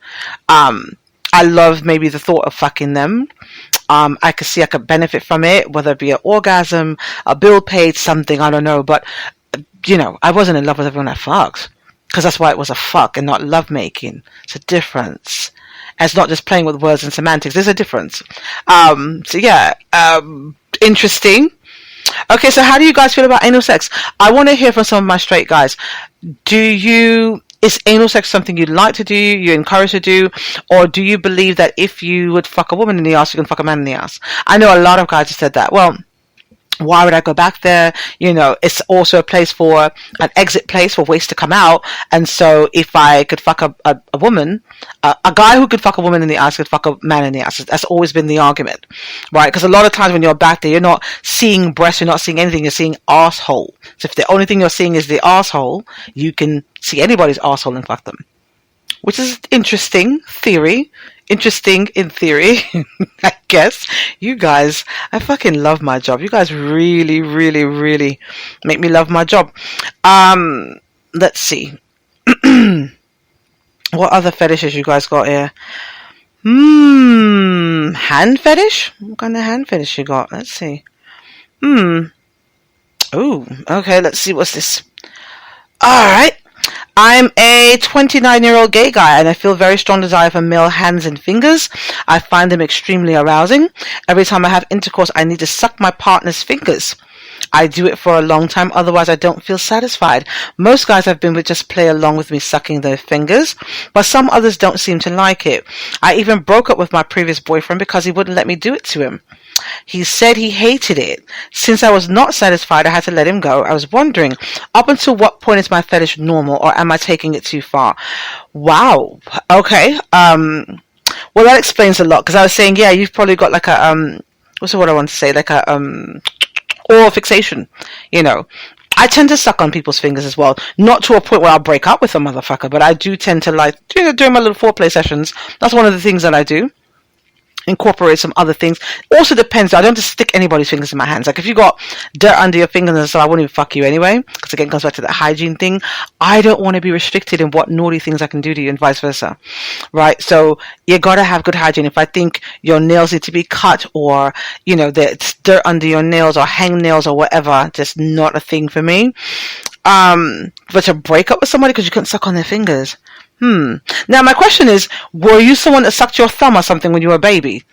I love maybe the thought of fucking them. I could see I could benefit from it, whether it be an orgasm, a bill paid, something, I don't know. But, you know, I wasn't in love with everyone I fucked. Because that's why it was a fuck and not love making. It's a difference. And it's not just playing with words and semantics. There's a difference. So yeah, interesting. Okay, so how do you guys feel about anal sex? I want to hear from some of my straight guys. Is anal sex something you'd like to do, you encourage to do, or do you believe that if you would fuck a woman in the ass, you can fuck a man in the ass? I know a lot of guys have said that. Well, Why would I go back there? It's also a place for an exit place for waste to come out. And so if I could fuck a woman, a guy who could fuck a woman in the ass could fuck a man in the ass. That's always been the argument, right? Because a lot of times when you're back there, you're not seeing breasts, you're not seeing anything, you're seeing asshole. So if the only thing you're seeing is the asshole, you can see anybody's asshole and fuck them. Which is interesting in theory. I guess. You guys, I fucking love my job. You guys really, really, really make me love my job. Let's see. What other fetishes you guys got here? Hand fetish? What kind of hand fetish you got? Let's see. Oh, okay, let's see. What's this? Alright. I'm a 29-year-old gay guy and I feel very strong desire for male hands and fingers. I find them extremely arousing. Every time I have intercourse, I need to suck my partner's fingers. I do it for a long time, otherwise I don't feel satisfied. Most guys I've been with just play along with me sucking their fingers, but some others don't seem to like it. I even broke up with my previous boyfriend because he wouldn't let me do it to him. He said he hated it. Since I was not satisfied, I had to let him go. I was wondering, up until what point is my fetish normal, or am I taking it too far? Wow. Okay. Well, that explains a lot, because I was saying, yeah, you've probably got like a, what's the word I want to say? Like a, oral fixation, I tend to suck on people's fingers as well. Not to a point where I'll break up with a motherfucker, but I do tend to like, during my little foreplay sessions, that's one of the things that I do. Incorporate some other things. Also depends. I don't just stick anybody's fingers in my hands. Like if you got dirt under your fingers, so I won't even fuck you anyway. Because again, it comes back to that hygiene thing. I don't want to be restricted in what naughty things I can do to you, and vice versa. Right? So you gotta have good hygiene. If I think your nails need to be cut, or there's dirt under your nails, or hangnails, or whatever, just not a thing for me. But to break up with somebody because you couldn't suck on their fingers. Now my question is, were you someone that sucked your thumb or something when you were a baby?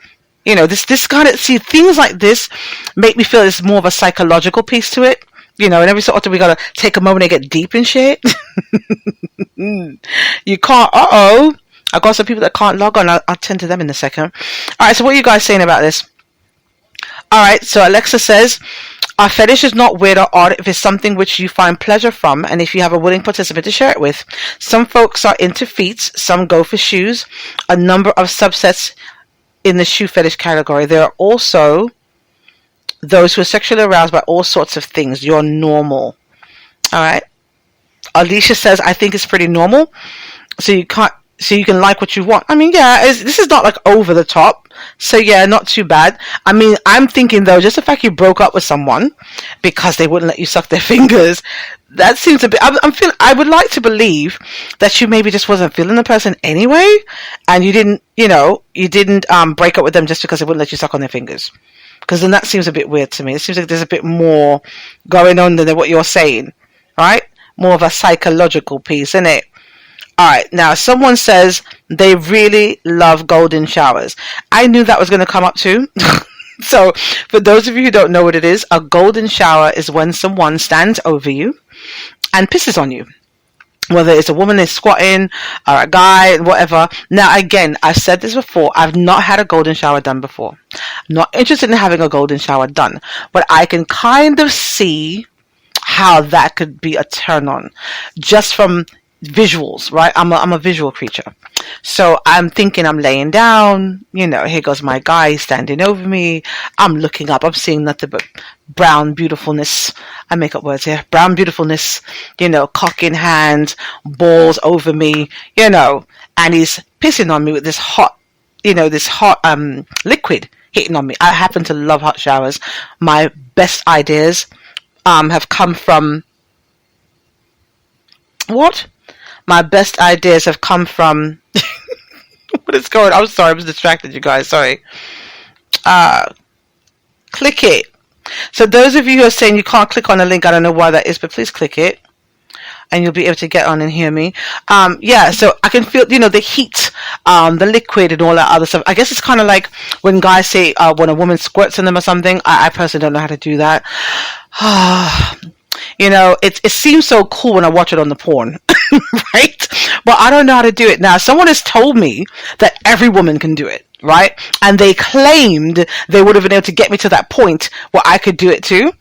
This kind of, see, things like this make me feel there's more of a psychological piece to it. And every so often we gotta take a moment and get deep in shit. You can't, I got some people that can't log on. I'll tend to them in a second. Alright, so what are you guys saying about this? Alright, so Alexa says, our fetish is not weird or odd if it's something which you find pleasure from, and if you have a willing participant to share it with. Some folks are into feet, some go for shoes, a number of subsets in the shoe fetish category. There are also those who are sexually aroused by all sorts of things. You're normal. Alright. Alicia says, I think it's pretty normal. So you can like what you want. I mean, yeah, this is not like over the top. So yeah, not too bad. I mean, I'm thinking though, just the fact you broke up with someone because they wouldn't let you suck their fingers, that seems a bit, I would like to believe that you maybe just wasn't feeling the person anyway, and you didn't break up with them just because they wouldn't let you suck on their fingers. Because then that seems a bit weird to me. It seems like there's a bit more going on than what you're saying, right? More of a psychological piece, isn't it? Alright, now someone says they really love golden showers. I knew that was going to come up too. So, for those of you who don't know what it is, a golden shower is when someone stands over you and pisses on you. Whether it's a woman is squatting or a guy, whatever. Now again, I've said this before, I've not had a golden shower done before. I'm not interested in having a golden shower done. But I can kind of see how that could be a turn on. Just from visuals, right? I'm a visual creature. So I'm thinking I'm laying down, here goes my guy standing over me. I'm looking up, I'm seeing nothing but brown beautifulness. I make up words here. Brown beautifulness, cock in hand, balls over me, and he's pissing on me with this hot liquid hitting on me. I happen to love hot showers. My best ideas have come from what? My best ideas have come from what is going on? I'm sorry, I was distracted, you guys. Sorry. Click it. So those of you who are saying you can't click on the link, I don't know why that is, but please click it. And you'll be able to get on and hear me. Yeah, so I can feel, the heat, the liquid and all that other stuff. I guess it's kind of like when guys say when a woman squirts on them or something. I personally don't know how to do that. You know, it seems so cool when I watch it on the porn, right? But I don't know how to do it. Now, someone has told me that every woman can do it, right? And they claimed they would have been able to get me to that point where I could do it too.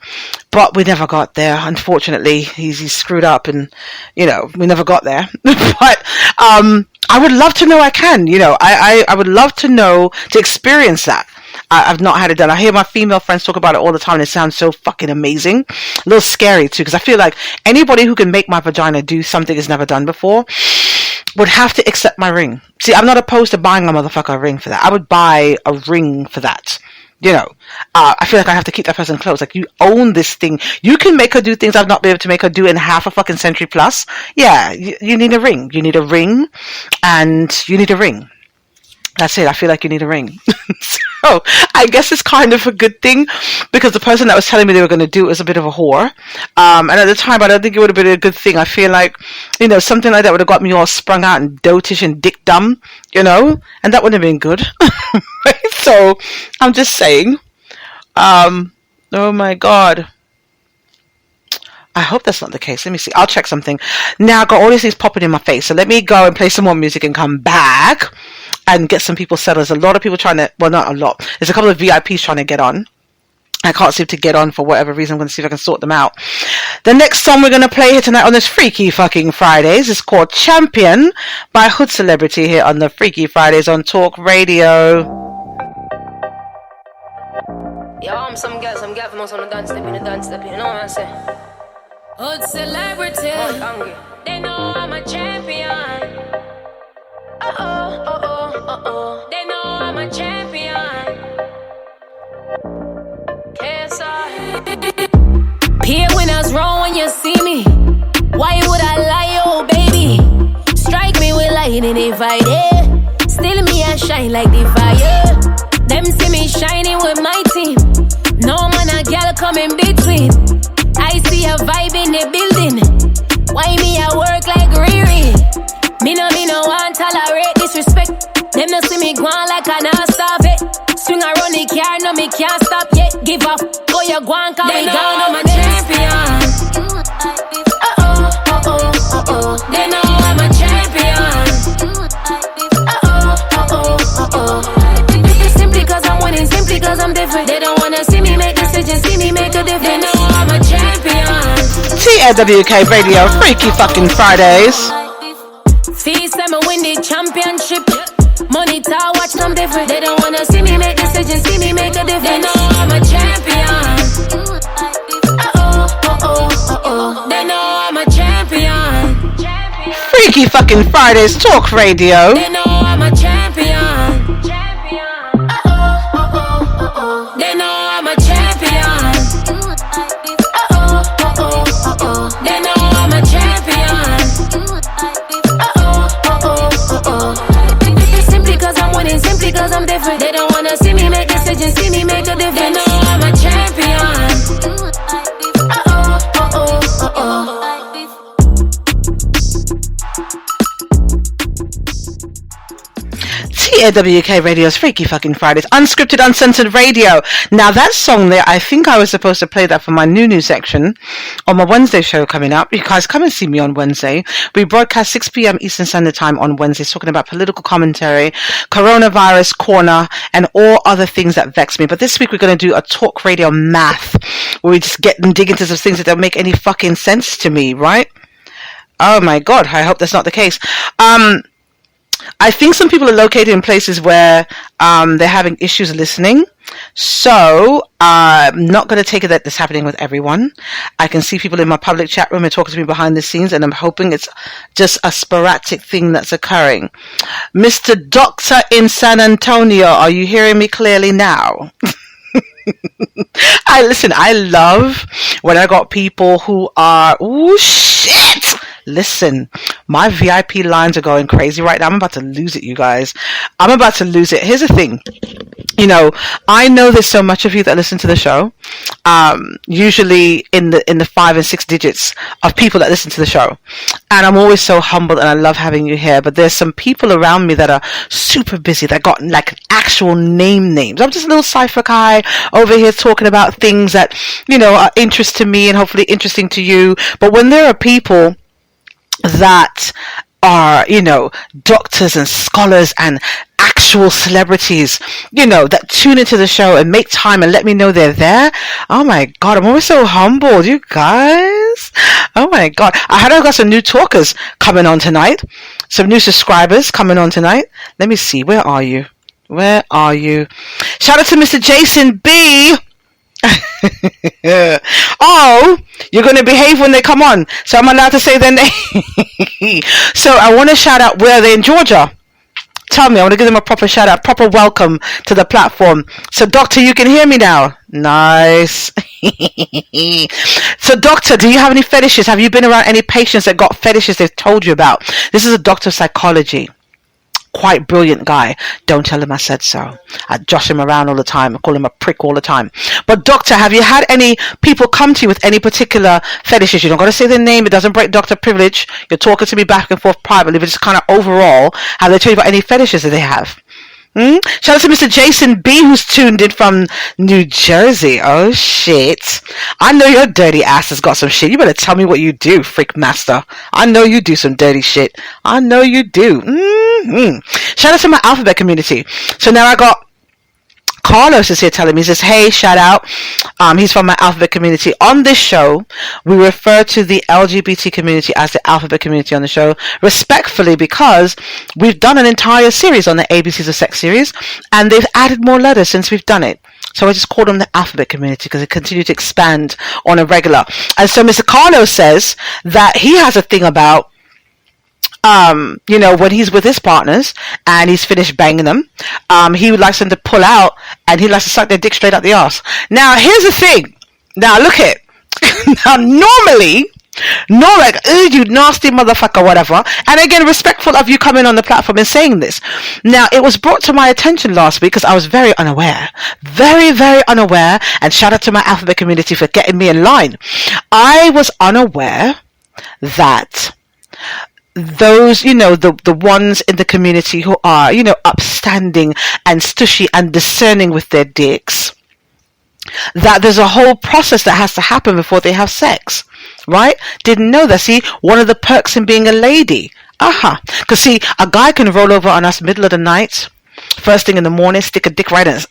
But we never got there. Unfortunately, he's screwed up and, you know, we never got there. But I would love to know I can, you know, I would love to know, to experience that. I've not had it done. I hear my female friends talk about it all the time and it sounds so fucking amazing. A little scary too, because I feel like anybody who can make my vagina do something it's never done before would have to accept my ring. See, I'm not opposed to buying a motherfucker ring for that. I would buy a ring for that. You know, I feel like I have to keep that person close. Like, you own this thing. You can make her do things I've not been able to make her do in half a fucking century plus. Yeah, you need a ring. You need a ring, and you need a ring. That's it. I feel like you need a ring. So I guess it's kind of a good thing, because the person that was telling me they were going to do it was a bit of a whore. And at the time, I don't think it would have been a good thing. I feel like, you know, something like that would have got me all sprung out and dotish and dick dumb, you know, and that wouldn't have been good. So I'm just saying, oh my God. I hope that's not the case. Let me see. I'll check something. Now I've got all these things popping in my face. So let me go and play some more music and come back and get some people settled. There's a lot of people trying to, well, not a lot. There's a couple of VIPs trying to get on. I can't seem to get on for whatever reason. I'm going to see if I can sort them out. The next song we're going to play here tonight on this Freaky fucking Fridays is called Champion by Hood Celebrity here on the Freaky Fridays on Talk Radio. Yo, I'm some girls from the dance step, you know what I'm saying? Hood Celebrity, they know I'm a champion. They know I'm a champion. Peer winners wrong when you see me. Why would I lie, oh baby? Strike me with lightning if I dare. Still me I shine like the fire. Them see me shining with my team. No man a girl come in between. I see a vibe in the building. Why me I work like Riri? Me no want tolerate disrespect. Them no see me go on like I not stop it. Swing around the car, no me can't stop yet. Give up, go you go on, cause we gone, I'm a champion. They know I'm a champion. Simply cause I'm winning, simply cause I'm different. They don't wanna see me make decisions, see me make a difference. They know I'm a champion. TAWK Radio, Freaky fucking Fridays. Feast them a win the championship. Money talk, watch them different. They don't wanna see me make decisions, see me make a difference. They know I'm a champion. They know I'm a champion. Freaky fucking Fridays, Talk Radio. They know I'm a champion. They know I'm a champion. They know I'm a champion. Simply cause I'm winning, simply cause I'm different. They don't wanna see me make decisions, see me make a difference. They know I'm a champion. TAWK Radio's Freaky fucking Fridays, unscripted, uncensored radio. Now that song there, I think I was supposed to play that for my new section on my Wednesday show coming up. You guys come and see me on Wednesday. We broadcast 6 p.m. Eastern Standard Time on Wednesdays, talking about political commentary, coronavirus corner, and all other things that vex me. But this week we're going to do a talk radio math, where we just get and dig into some things that don't make any fucking sense to me, right? Oh my God, I hope that's not the case. I think some people are located in places where they're having issues listening. So I'm not going to take it that this is happening with everyone. I can see people in my public chat room and talking to me behind the scenes, and I'm hoping it's just a sporadic thing that's occurring. Mr. Doctor in San Antonio, are you hearing me clearly now? I love when I got people who are, ooh, shit! Listen, my VIP lines are going crazy right now. I'm about to lose it, you guys. I'm about to lose it. Here's the thing. I know there's so much of you that listen to the show, usually in the 5 and 6 digits of people that listen to the show. And I'm always so humbled and I love having you here. But there's some people around me that are super busy that got like actual names. I'm just a little Cipher guy over here talking about things that, are interest to me and hopefully interesting to you. But when there are people that are, doctors and scholars and actual celebrities, that tune into the show and make time and let me know they're there. Oh my God, I'm always so humbled, you guys. Oh my God. I got some new talkers coming on tonight. Some new subscribers coming on tonight. Let me see. Where are you? Shout out to Mr. Jason B. Oh, you're going to behave when they come on. So I'm allowed to say their name. So I want to shout out, where are they in Georgia? Tell me, I want to give them a proper shout out, proper welcome to the platform. So Doctor, you can hear me now. Nice. So Doctor, do you have any fetishes? Have you been around any patients that got fetishes they've told you about? This is a doctor of psychology. Quite brilliant guy. Don't tell him I said so. I josh him around all the time. I call him a prick all the time. But Doctor, have you had any people come to you with any particular fetishes? You don't got to say their name. It doesn't break doctor privilege. You're talking to me back and forth privately, but just kind of overall, have they told you about any fetishes that they have? Shout out to Mr. Jason B, who's tuned in from New Jersey. Oh shit. I know your dirty ass has got some shit. You better tell me what you do, freak master. I know you do some dirty shit. I know you do. Shout out to my alphabet community. So now I got Carlos is here telling me, he says, hey, shout out. He's from my alphabet community. On this show, we refer to the LGBT community as the alphabet community on the show, respectfully, because we've done an entire series on the ABCs of Sex series, and they've added more letters since we've done it. So I just called them the alphabet community because it continued to expand on a regular. And so Mr. Carlos says that he has a thing about when he's with his partners and he's finished banging them, he would like them to pull out and he likes to suck their dick straight out the arse. Now, here's the thing. Now, look it. Now, normally, you nasty motherfucker, whatever. And again, respectful of you coming on the platform and saying this. Now, it was brought to my attention last week because I was very unaware. Very, very unaware. And shout out to my alphabet community for getting me in line. I was unaware that those, the ones in the community who are, upstanding and stushy and discerning with their dicks, that there's a whole process that has to happen before they have sex, right? Didn't know that. See, one of the perks in being a lady. Because see, a guy can roll over on us middle of the night, first thing in the morning, stick a dick right in us.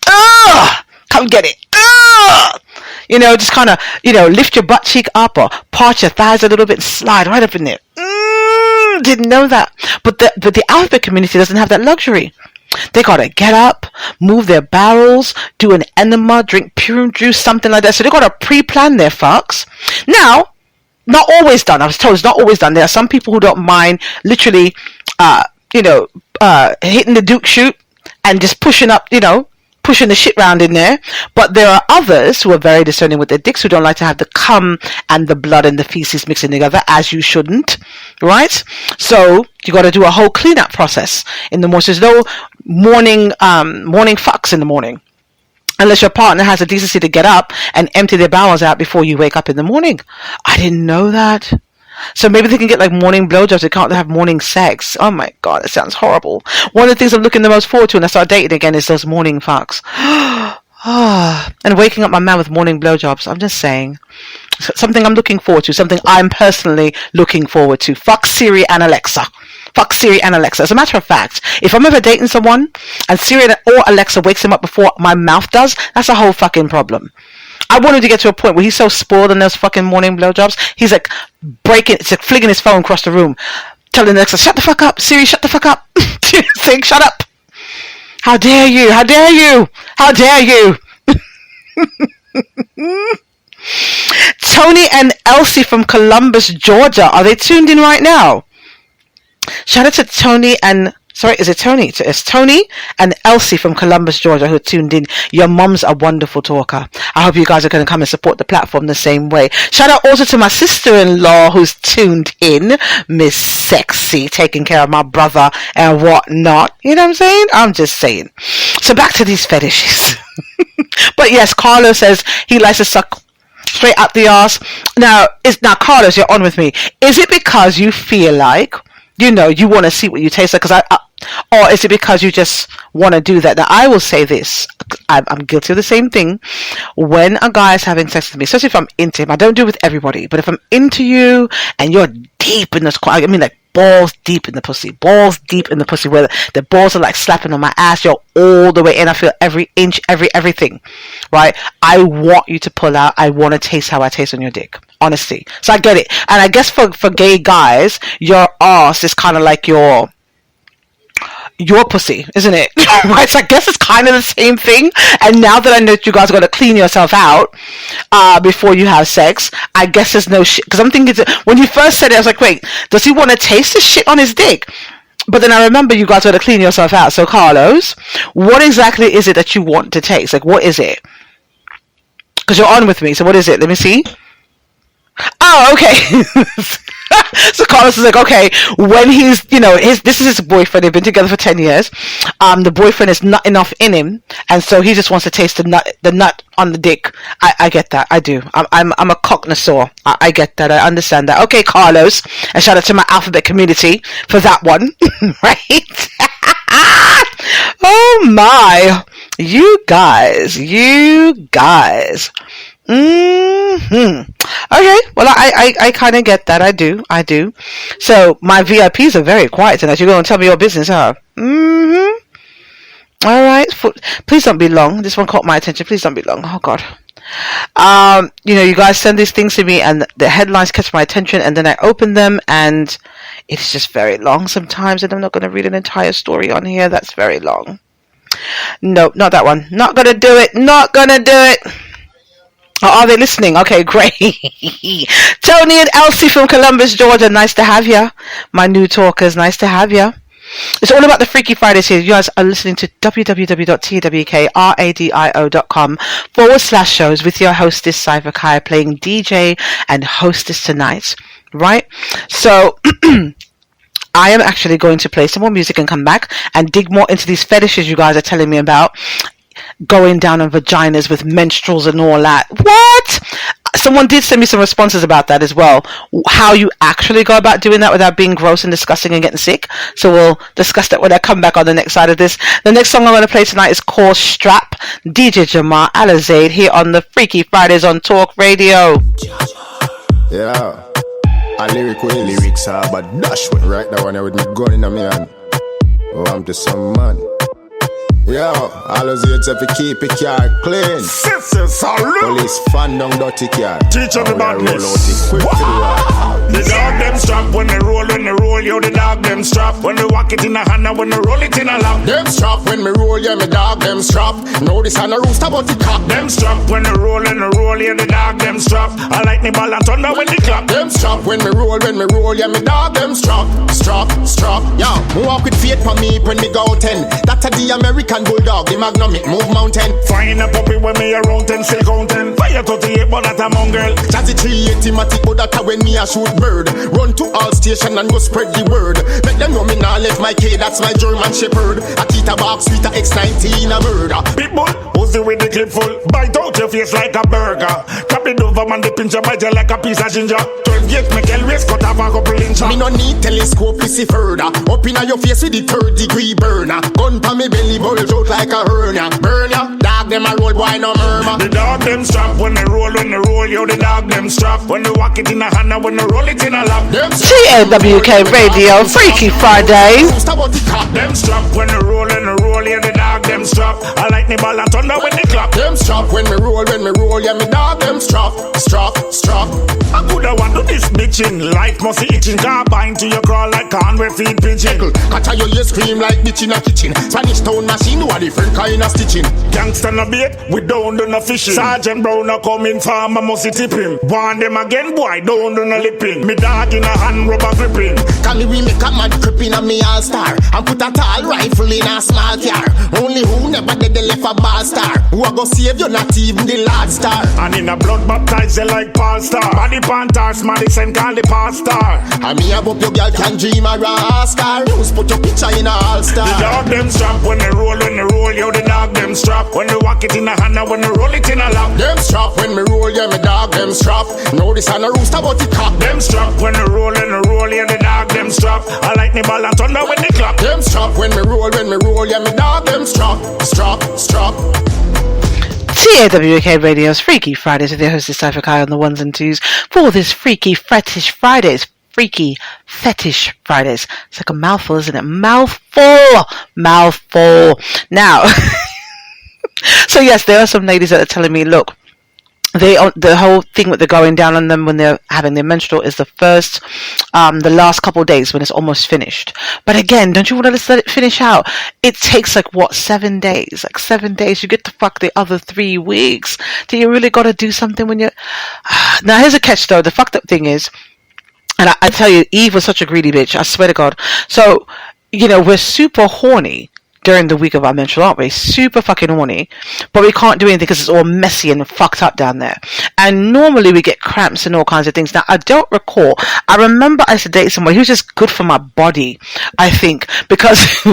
Come get it. Just kind of, lift your butt cheek up or part your thighs a little bit and slide right up in there. Didn't know that. But the alphabet community doesn't have that luxury. They gotta get up, move their barrels, do an enema, drink pure juice, something like that. So they gotta pre-plan their fucks. Now, not always done. I was told it's not always done. There are some people who don't mind literally, hitting the Duke shoot and just pushing up, pushing the shit round in there. But there are others who are very discerning with their dicks who don't like to have the cum and the blood and the feces mixing together, as you shouldn't, right? So you got to do a whole cleanup process in the morning. So there's no morning fucks in the morning, unless your partner has the decency to get up and empty their bowels out before you wake up in the morning. I didn't know that. So maybe they can get like morning blowjobs. They can't have morning sex. Oh my God, that sounds horrible. One of the things I'm looking the most forward to when I start dating again is those morning fucks. And waking up my man with morning blowjobs. I'm just saying. Something I'm looking forward to. Something I'm personally looking forward to. Fuck Siri and Alexa. Fuck Siri and Alexa. As a matter of fact, if I'm ever dating someone and Siri or Alexa wakes him up before my mouth does, that's a whole fucking problem. I want him to get to a point where he's so spoiled in those fucking morning blowjobs, he's like flinging his phone across the room, telling Alexa, shut the fuck up, Siri, shut the fuck up. Saying, shut up. How dare you? How dare you? How dare you? Tony and Elsie from Columbus, Georgia. Are they tuned in right now? Shout out to Tony and Sorry, is it Tony? It's Tony and Elsie from Columbus, Georgia, who tuned in. Your mum's a wonderful talker. I hope you guys are going to come and support the platform the same way. Shout out also to my sister-in-law who's tuned in, Miss Sexy, taking care of my brother and whatnot. You know what I'm saying? I'm just saying. So back to these fetishes. But yes, Carlos says he likes to suck straight up the arse. Now, Carlos, you're on with me. Is it because you feel like, you want to see what you taste like? Or is it because you just want to do that? Now, I will say this. I'm guilty of the same thing. When a guy is having sex with me, especially if I'm into him, I don't do it with everybody, but if I'm into you and you're deep in this, I mean, like balls deep in the pussy, where the balls are like slapping on my ass, you're all the way in, I feel every inch, everything, right? I want you to pull out. I want to taste how I taste on your dick, honestly. So I get it. And I guess for gay guys, your ass is kind of like your pussy, isn't it? Right? So I guess it's kind of the same thing. And now that I know that you guys are going to clean yourself out before you have sex, I guess there's no shit. Because I'm thinking, when you first said it, I was like, wait, does he want to taste the shit on his dick? But then I remember you guys are going to clean yourself out. So Carlos, what exactly is it that you want to taste? Like, what is it? Because you're on with me. So what is it? Let me see. Oh, okay. So Carlos is like, okay, when he's, this is his boyfriend. They've been together for 10 years. The boyfriend is not enough in him, and so he just wants to taste the nut on the dick. I get that. I do. I'm a cocknosaur. I get that. I understand that. Okay, Carlos, and shout out to my alphabet community for that one. Right? Oh my, you guys. Okay, well, I kind of get that. I do. So my VIPs are very quiet tonight. You're going to tell me your business, huh? All right. Please don't be long. This one caught my attention. Please don't be long. Oh God. You guys send these things to me, and the headlines catch my attention, and then I open them, and it's just very long sometimes, and I'm not going to read an entire story on here. That's very long. No, not that one. Not going to do it. Oh, are they listening? Okay, great. Tony and Elsie from Columbus, Georgia. Nice to have you. My new talkers, nice to have you. It's all about the Freaky Fridays here. You guys are listening to www.twkradio.com/shows with your hostess, Cipher Kai, playing DJ and hostess tonight. Right? So, I am actually going to play some more music and come back and dig more into these fetishes you guys are telling me about. Going down on vaginas with menstruals and all that. What? Someone did send me some responses about that as well. How you actually go about doing that without being gross and disgusting and getting sick. So we'll discuss that when I come back on the next side of this. The next song I'm going to play tonight is called Strap. DJ Jamar Alizade here on the Freaky Fridays on Talk Radio. Yeah. A lyrics are but dash one right now when I with me gun in a man. Oh, I'm just some man. Yo, always here to keep it car clean. Police fan down dirty car. Teach them the badness. The dog them strap when they roll, yo, the dog them strap. When they walk it in a hand and when they roll it in a lap. Them strap when me roll, yeah, me dog them strap. Know this and a rooster but the cock. Them strap when they roll, yeah, the dog them strap. I like me ball and thunder when they clap. Them strap when me roll, yeah, me dog them strap. Strap. Yo, me walk with faith for me when me go 10. That's a the American bulldog, the magnomic move mountain. Find a puppy when me around 10, still counting. Fire 38, but that a mongrel. Jazzy 380, matic, but that a when me a shoot bird. Run to all station and go spread the word. Make them know me nah left my K, that's my German Shepherd. Akita box with a X19 a murder. Pitbull, Uzi with the clip full. Bite out your face like a burger. Cap it over man, the pinch bite you like a piece of ginger. 12 gauge, make Elvis cut off a couple inch. Me no need telescope to see further. Up in your face with the 3rd degree burner. Gun pa me belly bulge out like a hernia. Burn ya, dog them a roll, boy no murmur. The dog them strap when they roll, yo, the dog them strap. When they walk it in a hand and when they roll it in a lap. TAWK Radio, Freaky Friday. Them strap when they roll, yeah, the dog them strap. I like me ball and thunder when they clap. Them strap when me roll, yeah, me dog them strap. I coulda want to this big bitching. Life must be itching. Carbine to your crawl like corn we feed pigeon. Catch your ears scream like bitch in a kitchen. Spanish town machine, who a different kind of stitching. Gangsta no bait, we don't do no fishing. Sergeant Brown a coming farmer must tip him. Warn them again, boy, don't do no lipping. Me dog in a hand rubber gripping. Can we make a mad crippin' on me all star and put a tall rifle in a small car? Only who never did the left a ball star. Who a go save you, not even the last star. And in a blood baptized they like Paul Star. Body pantas, Madison call the pastor. And me above your girl can dream a rascal. News put your picture in a all star. The dog them strap when they roll, yo the dog them strap. When they walk it in a hand and when they roll it in a lap. Them strap when me roll, yeah me dog them strap. Know this and a rooster but the cock. Them strap when they roll, yeah the dog them strap. I like the ball and thunder when they clap. Them strap when me roll, yeah me dog them strap. Strap. TAWK Radio's Freaky Fridays with your host Cipher on the ones and twos for this Freaky Fetish Fridays. Freaky Fetish Fridays. It's like a mouthful, isn't it? Mouthful. Now, so yes, there are some ladies that are telling me, look, the whole thing with the going down on them when they're having their menstrual is the last couple of days when it's almost finished. But again, don't you want to just let it finish out? It takes 7 days? 7 days. You get to fuck the other 3 weeks. Do you really got to do something when you're... Now here's a catch though. The fucked up thing is, and I tell you, Eve was such a greedy bitch. I swear to God. So, we're super horny during the week of our menstrual, aren't we? Super fucking horny. But we can't do anything because it's all messy and fucked up down there. And normally we get cramps and all kinds of things. Now, I don't recall. I remember I used to date someone who was just good for my body, I think. Because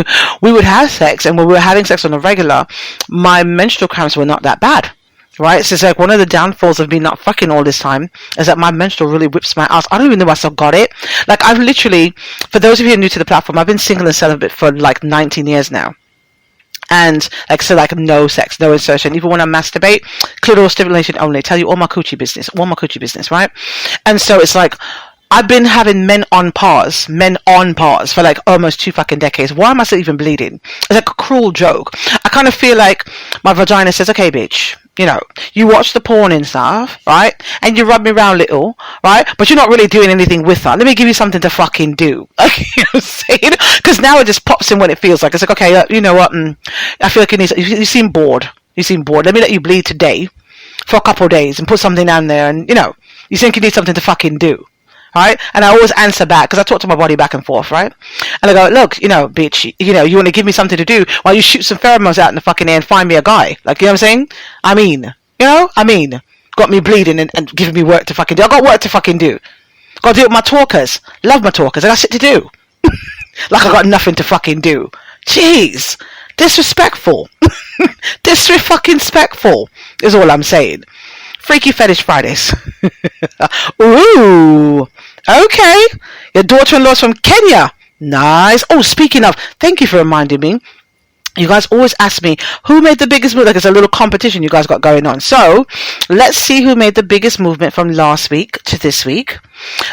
we would have sex, and when we were having sex on a regular, my menstrual cramps were not that bad. Right? So it's one of the downfalls of me not fucking all this time is that my menstrual really whips my ass. I don't even know if I still got it. I've literally, for those of you who are new to the platform, I've been single and celibate for 19 years now. And no sex, no insertion. Even when I masturbate, clitoral stimulation only. Tell you all my coochie business, right? And so it's I've been having men on pause for almost 2 fucking decades. Why am I still even bleeding? It's a cruel joke. I kind of feel like my vagina says, okay, bitch, you watch the porn and stuff, right? And you rub me around little, right? But you're not really doing anything with that. Let me give you something to fucking do. Okay, you know what I'm saying? Because now it just pops in when it feels like. It's okay, you know what? I feel like you seem bored. Let me let you bleed today for a couple of days and put something down there and, you think you need something to fucking do. Right? And I always answer back because I talk to my body back and forth, right? And I go, look, bitch, you want to give me something to do while you shoot some pheromones out in the fucking air and find me a guy. You know what I'm saying? I mean, got me bleeding and giving me work to fucking do. I got work to fucking do. Got to do it with my talkers. Love my talkers. I got shit to do. I got nothing to fucking do. Jeez. Disrespectful. Disrespectful is all I'm saying. Freaky Fetish Fridays. Ooh. Okay. Your daughter-in-law's from Kenya. Nice. Oh, speaking of, thank you for reminding me. You guys always ask me who made the biggest movement. It's a little competition you guys got going on. So let's see who made the biggest movement from last week to this week.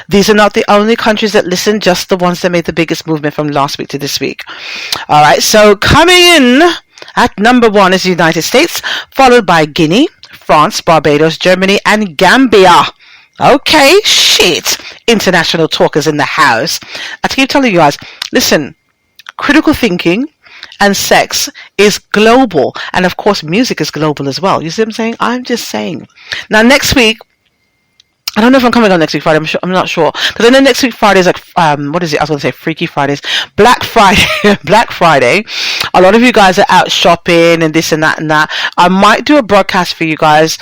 These are not the only countries that listen, just the ones that made the biggest movement from last week to this week. All right. So coming in at number 1 is the United States, followed by Guinea, France, Barbados, Germany, and Gambia. Okay, shit. International talkers in the house. I keep telling you guys, listen, critical thinking and sex is global. And of course, music is global as well. You see what I'm saying? I'm just saying. Now, next week, I don't know if I'm coming on next week Friday. I'm not sure. Because I know next week Friday is what is it? I was going to say Freaky Fridays. Black Friday. Black Friday. A lot of you guys are out shopping and this and that and that. I might do a broadcast for you guys.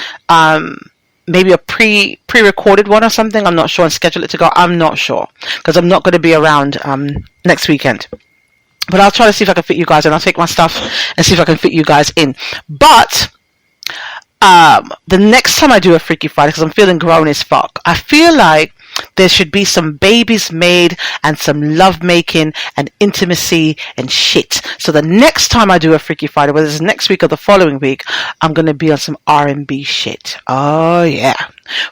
Maybe a pre-recorded one or something. I'm not sure. And schedule it to go. I'm not sure. Because I'm not going to be around next weekend. But I'll try to see if I can fit you guys in. I'll take my stuff and see if I can fit you guys in. But the next time I do a Freaky Friday, because I'm feeling grown as fuck, I feel like there should be some babies made and some love making and intimacy and shit. So the next time I do a Freaky Friday, whether it's next week or the following week, I'm going to be on some R&B shit. Oh yeah.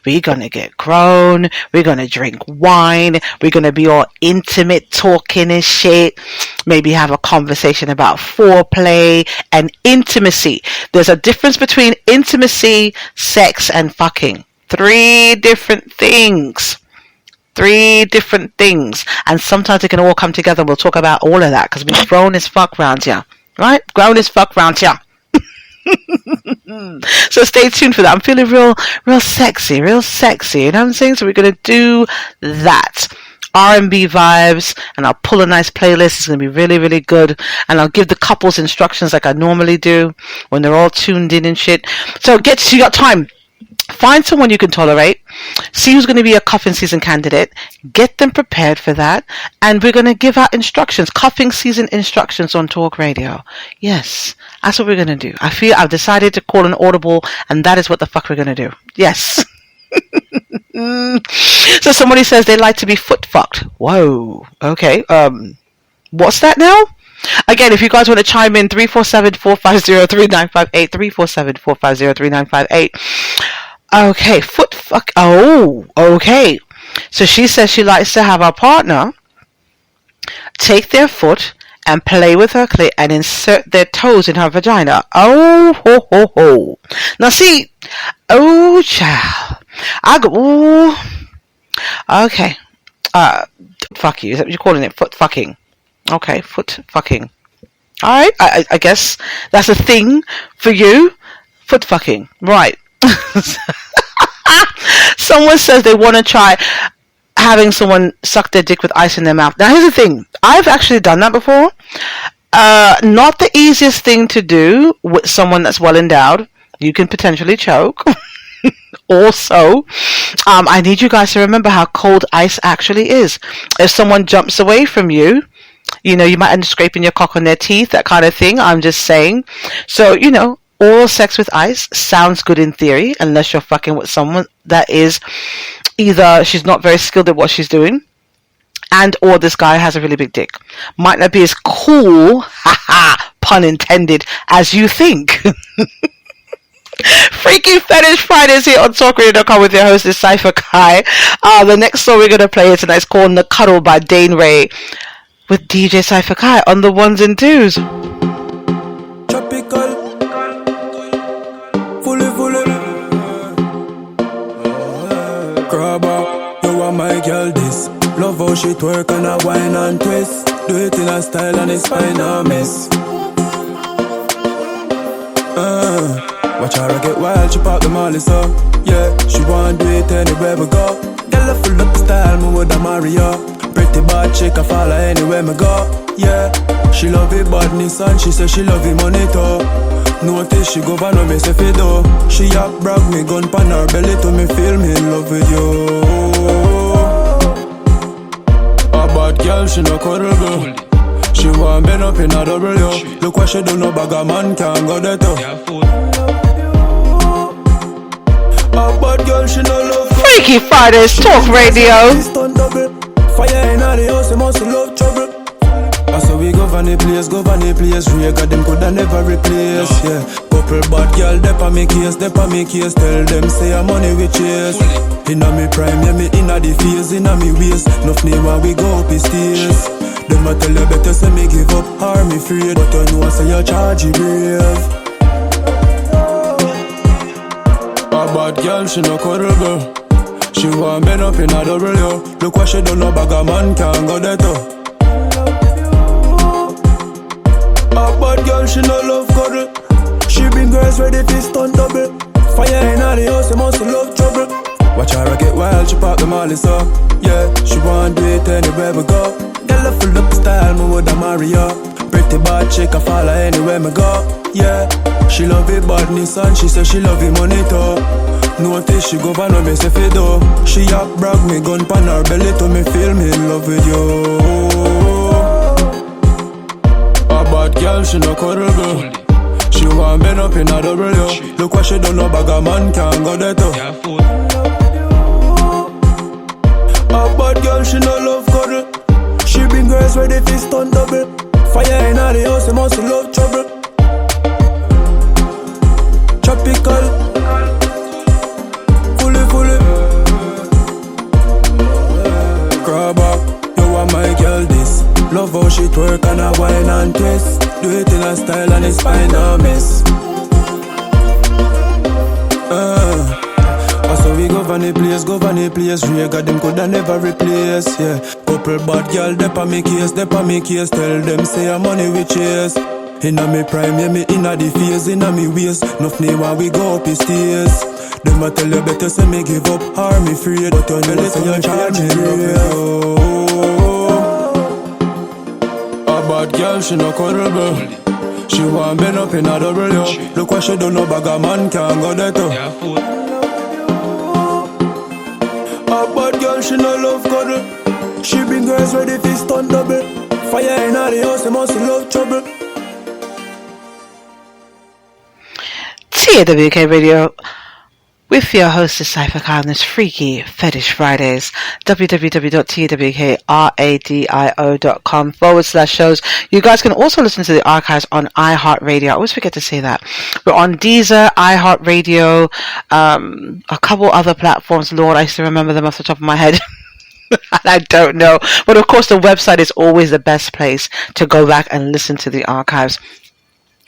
We're going to get grown. We're going to drink wine. We're going to be all intimate talking and shit. Maybe have a conversation about foreplay and intimacy. There's a difference between intimacy, sex, and fucking. 3 different things. 3 different things, and sometimes it can all come together. We'll talk about all of that because we're grown as fuck round here, right? Grown as fuck round here. So stay tuned for that. I'm feeling real sexy, you know what I'm saying? So we're going to do that. R&B vibes, and I'll pull a nice playlist. It's going to be really, really good. And I'll give the couples instructions like I normally do when they're all tuned in and shit. So you got time. Find someone you can tolerate. See who's going to be a cuffing season candidate. Get them prepared for that. And we're going to give out instructions, cuffing season instructions on Talk Radio. Yes, that's what we're going to do. I've decided to call an audible, and that is what the fuck we're going to do. Yes. So somebody says they like to be foot fucked. Whoa. Okay. What's that now? Again, if you guys want to chime in, 347-450-3958, 347-450-3958. Okay, foot fuck. Oh, okay. So she says she likes to have her partner take their foot and play with her clit and insert their toes in her vagina. Oh, ho, ho, ho. Now see, oh, child. Okay. Fuck you. Is that what you're calling it? Foot fucking. Okay, foot fucking. Alright, I guess that's a thing for you. Foot fucking. Right. Someone says they want to try having someone suck their dick with ice in their mouth. Now here's the thing. I've actually done that before. Not the easiest thing to do with someone that's well endowed. You can potentially choke. Also, I need you guys to remember how cold ice actually is. If someone jumps away from you, you know, you might end up scraping your cock on their teeth, that kind of thing. I'm just saying. So, you know, oral sex with ice sounds good in theory, unless you're fucking with someone that is either she's not very skilled at what she's doing, and or this guy has a really big dick. Might not be as cool, haha, pun intended, as you think. Freaky Fetish Fridays here on TalkRadio.com with your host is Cipher Kai. The next song we're going to play is tonight. It's called The Cuddle by Dane Ray with DJ Cipher Kai on the ones and twos. Tropical, fully, grabber, you are my girl this. Love how she twerk and a wine and twist. Do it in a style and it's fine a miss. Watch her get wild, she pop the molly so yeah, she want do it anywhere we go. Girl, I full up the style, me woulda marry her. Pretty bad chick, I follow anywhere me go. Yeah, she love it badness and she say she love it money too. Notice she go van on me say fi do. She up brag me gun pan her belly to me feel me in love with you. A bad girl, she no cuddle. She want bend up in a double yo. Look what she do, no bag a man can't go there too. A bad girl, she no love. Freaky Fridays Talk Radio. Fire in the house, you must love trouble. So we go van a place, Ray got them coulda never replace. Yeah, couple bad girl, dep on me case. Tell them say I'm money we chase. Inna me prime, yeah me inna the phase, inna me waist. Nuff name when we go up the stairs. Them a tell you better say me give up or me afraid, but you know say you charge you brave. A bad girl, she no cuddle girl. She want bend up in a double yo. Look what she do, no bag a man can't go there too. A bad girl, she no love cuddle. She bring girls ready to stunt double. Fire in the house, you must love trouble. Watch her get wild, she pop the molly so yeah, she want do it anywhere we go. Girl, I full up the style, me woulda marry her. Pretty bad chick, I follow anywhere me go. Yeah, she love it badness and she say she love it money too. Notice she go van on me say fi do. She up brag me gun pan her belly to me feel me in love with you. A bad girl, she no cuddle girl. She want bend up in a double yo. Look what she do, no bag a man can't go there too. A bad girl, she no love cuddle. She bring girls ready to stunt double. Fire in the house, you must love trouble. Tropical, fully, grabber, you are my girl this. Love how she twerk and a wine and twist. Do it in a style and it's fine a miss. So we go van a the place, govern the place. Rega them coulda never replace, yeah. Couple bad girl, dep on me case, dep on me case. Tell them say I'm money we chase. Inna me prime, yeah, me inna the phase, inna me waist. Nuff name when we go up the stairs. Them a tell you better say me give up or me free. But you know say you charge me real. A bad girl, she no cuddle. She want bend up in a double, yo. Look what she do, no bag a man can't go there too. A bad girl, she no love cuddle. She bring girls ready for stunt double. Fire in the house, they must love trouble. TWK Radio with your hostess Cipher on this freaky Fetish Fridays. www.twkradio.com/shows. You guys can also listen to the archives on iHeartRadio. I always forget to say that. We're on Deezer, iHeartRadio, a couple other platforms. Lord, I used to remember them off the top of my head. And I don't know. But of course, the website is always the best place to go back and listen to the archives.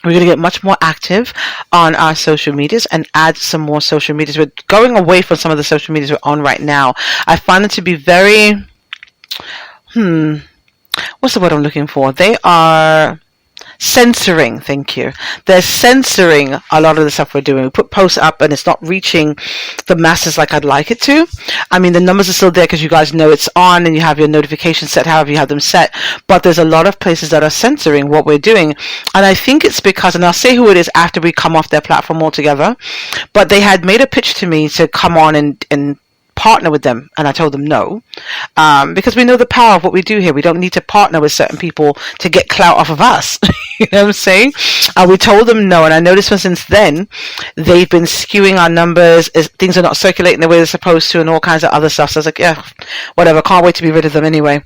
We're going to get much more active on our social medias and add some more social medias. We're going away from some of the social medias we're on right now. I find them to be very, what's the word I'm looking for? They are censoring, thank you. They're censoring a lot of the stuff we're doing. We put posts up and it's not reaching the masses like I'd like it to. I mean, the numbers are still there because you guys know it's on and you have your notifications set however you have them set. But there's a lot of places that are censoring what we're doing. And I think it's because, and I'll say who it is after we come off their platform altogether, but they had made a pitch to me to come on and partner with them, and I told them no, because we know the power of what we do here. We don't need to partner with certain people to get clout off of us. You know what I'm saying? We told them no, and I noticed since then they've been skewing our numbers. Things are not circulating the way they're supposed to, and all kinds of other stuff. So I was like, yeah, whatever. Can't wait to be rid of them anyway.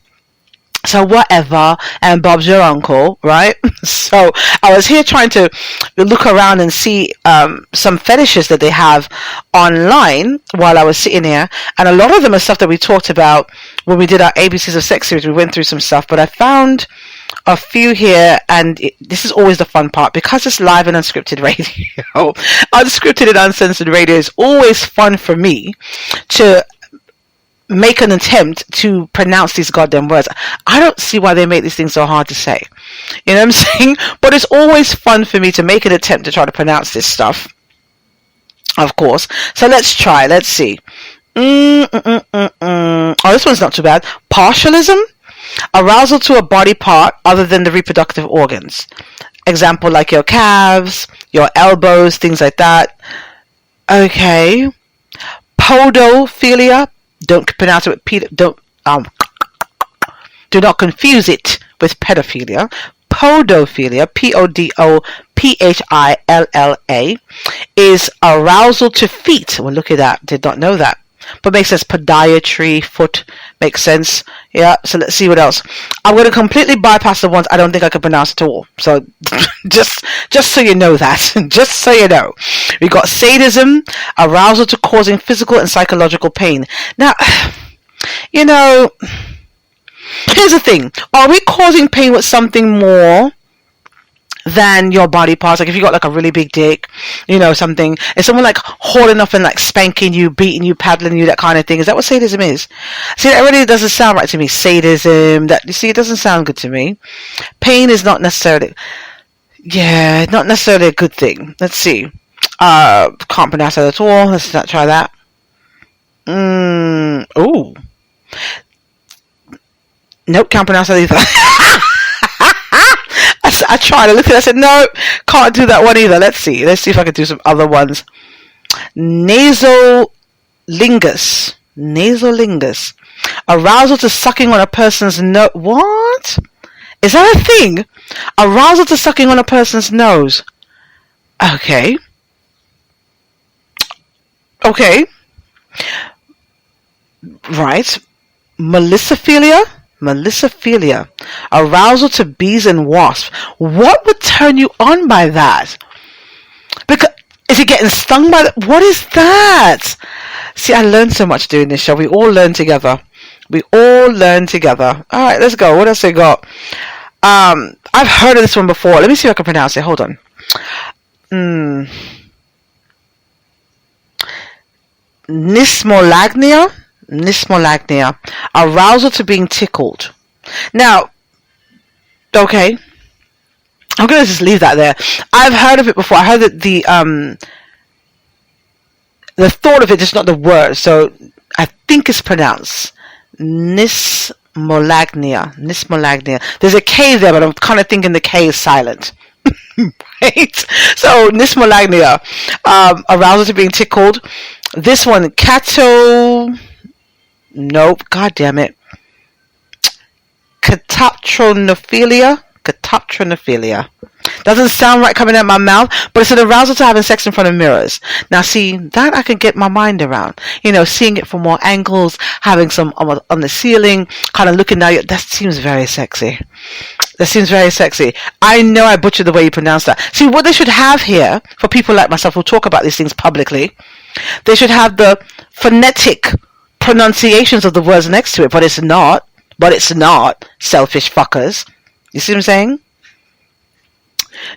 So whatever, and Bob's your uncle, right? So I was here trying to look around and see some fetishes that they have online while I was sitting here, and a lot of them are stuff that we talked about when we did our ABCs of Sex series. We went through some stuff, but I found a few here, and this is always the fun part because it's live and unscripted radio. Unscripted and uncensored radio is always fun for me to make an attempt to pronounce these goddamn words. I don't see why they make these things so hard to say. You know what I'm saying? But it's always fun for me to make an attempt to try to pronounce this stuff. Of course. So let's try. Let's see. Oh, this one's not too bad. Partialism. Arousal to a body part other than the reproductive organs. Example, like your calves, your elbows, things like that. Okay. Podophilia. Don't pronounce it with do not confuse it with pedophilia. Podophilia, Podophilla, is arousal to feet. Well, look at that. Did not know that. But makes sense. Podiatry, foot, makes sense. Yeah, so let's see what else. I'm going to completely bypass the ones I don't think I can pronounce at all. So just so you know that. Just so you know. We got sadism, arousal to causing physical and psychological pain. Now, you know, here's the thing. Are we causing pain with something more than your body parts? Like if you got like a really big dick, you know, something, is someone like holding up and like spanking you, beating you, paddling you, that kind of thing? Is that what sadism is? See, that really doesn't sound right to me. Sadism, that, you see, it doesn't sound good to me. Pain is not necessarily, not necessarily a good thing. Let's see. Can't pronounce that at all. Let's not try that. Ooh. Nope, can't pronounce that either. I tried. I looked at it. I said, no, can't do that one either. Let's see. Let's see if I can do some other ones. Nasolingus. Nasolingus. Arousal to sucking on a person's nose. What? Is that a thing? Arousal to sucking on a person's nose. Okay. Okay. Right. Melissophilia. Melissophilia. Arousal to bees and wasps. What would turn you on by that? Because is it getting stung by that? What is that? See, I learned so much doing this show. We all learn together. We all learn together. All right, let's go. What else I got? I've heard of this one before. Let me see if I can pronounce it. Hold on. Nismolagnia, arousal to being tickled. Now, okay, I'm going to just leave that there. I've heard of it before. I heard that the thought of it, just not the word. So I think it's pronounced Nismolagnia. There's a K there, but I'm kind of thinking the K is silent. Right? So Nismolagnia, arousal to being tickled. This one, nope, god damn it. Catoptronophilia. Doesn't sound right coming out of my mouth, but it's an arousal to having sex in front of mirrors. Now, see, that I can get my mind around. Seeing it from more angles, having some on the ceiling, kind of looking down. That seems very sexy. I know I butchered the way you pronounce that. See, what they should have here, for people like myself who talk about these things publicly, they should have the phonetic pronunciations of the words next to it, but it's not. Selfish fuckers. You see what I'm saying?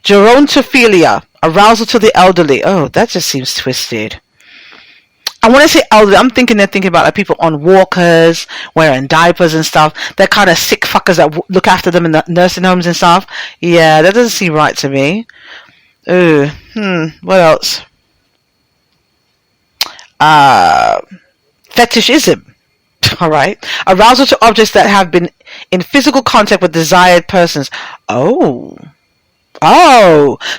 Gerontophilia, arousal to the elderly. Oh, that just seems twisted. And when I say elderly, they're thinking about like people on walkers, wearing diapers and stuff. They're kind of sick fuckers that look after them in the nursing homes and stuff. Yeah, that doesn't seem right to me. Ooh, what else? Fetishism. All right. Arousal to objects that have been in physical contact with desired persons. Oh.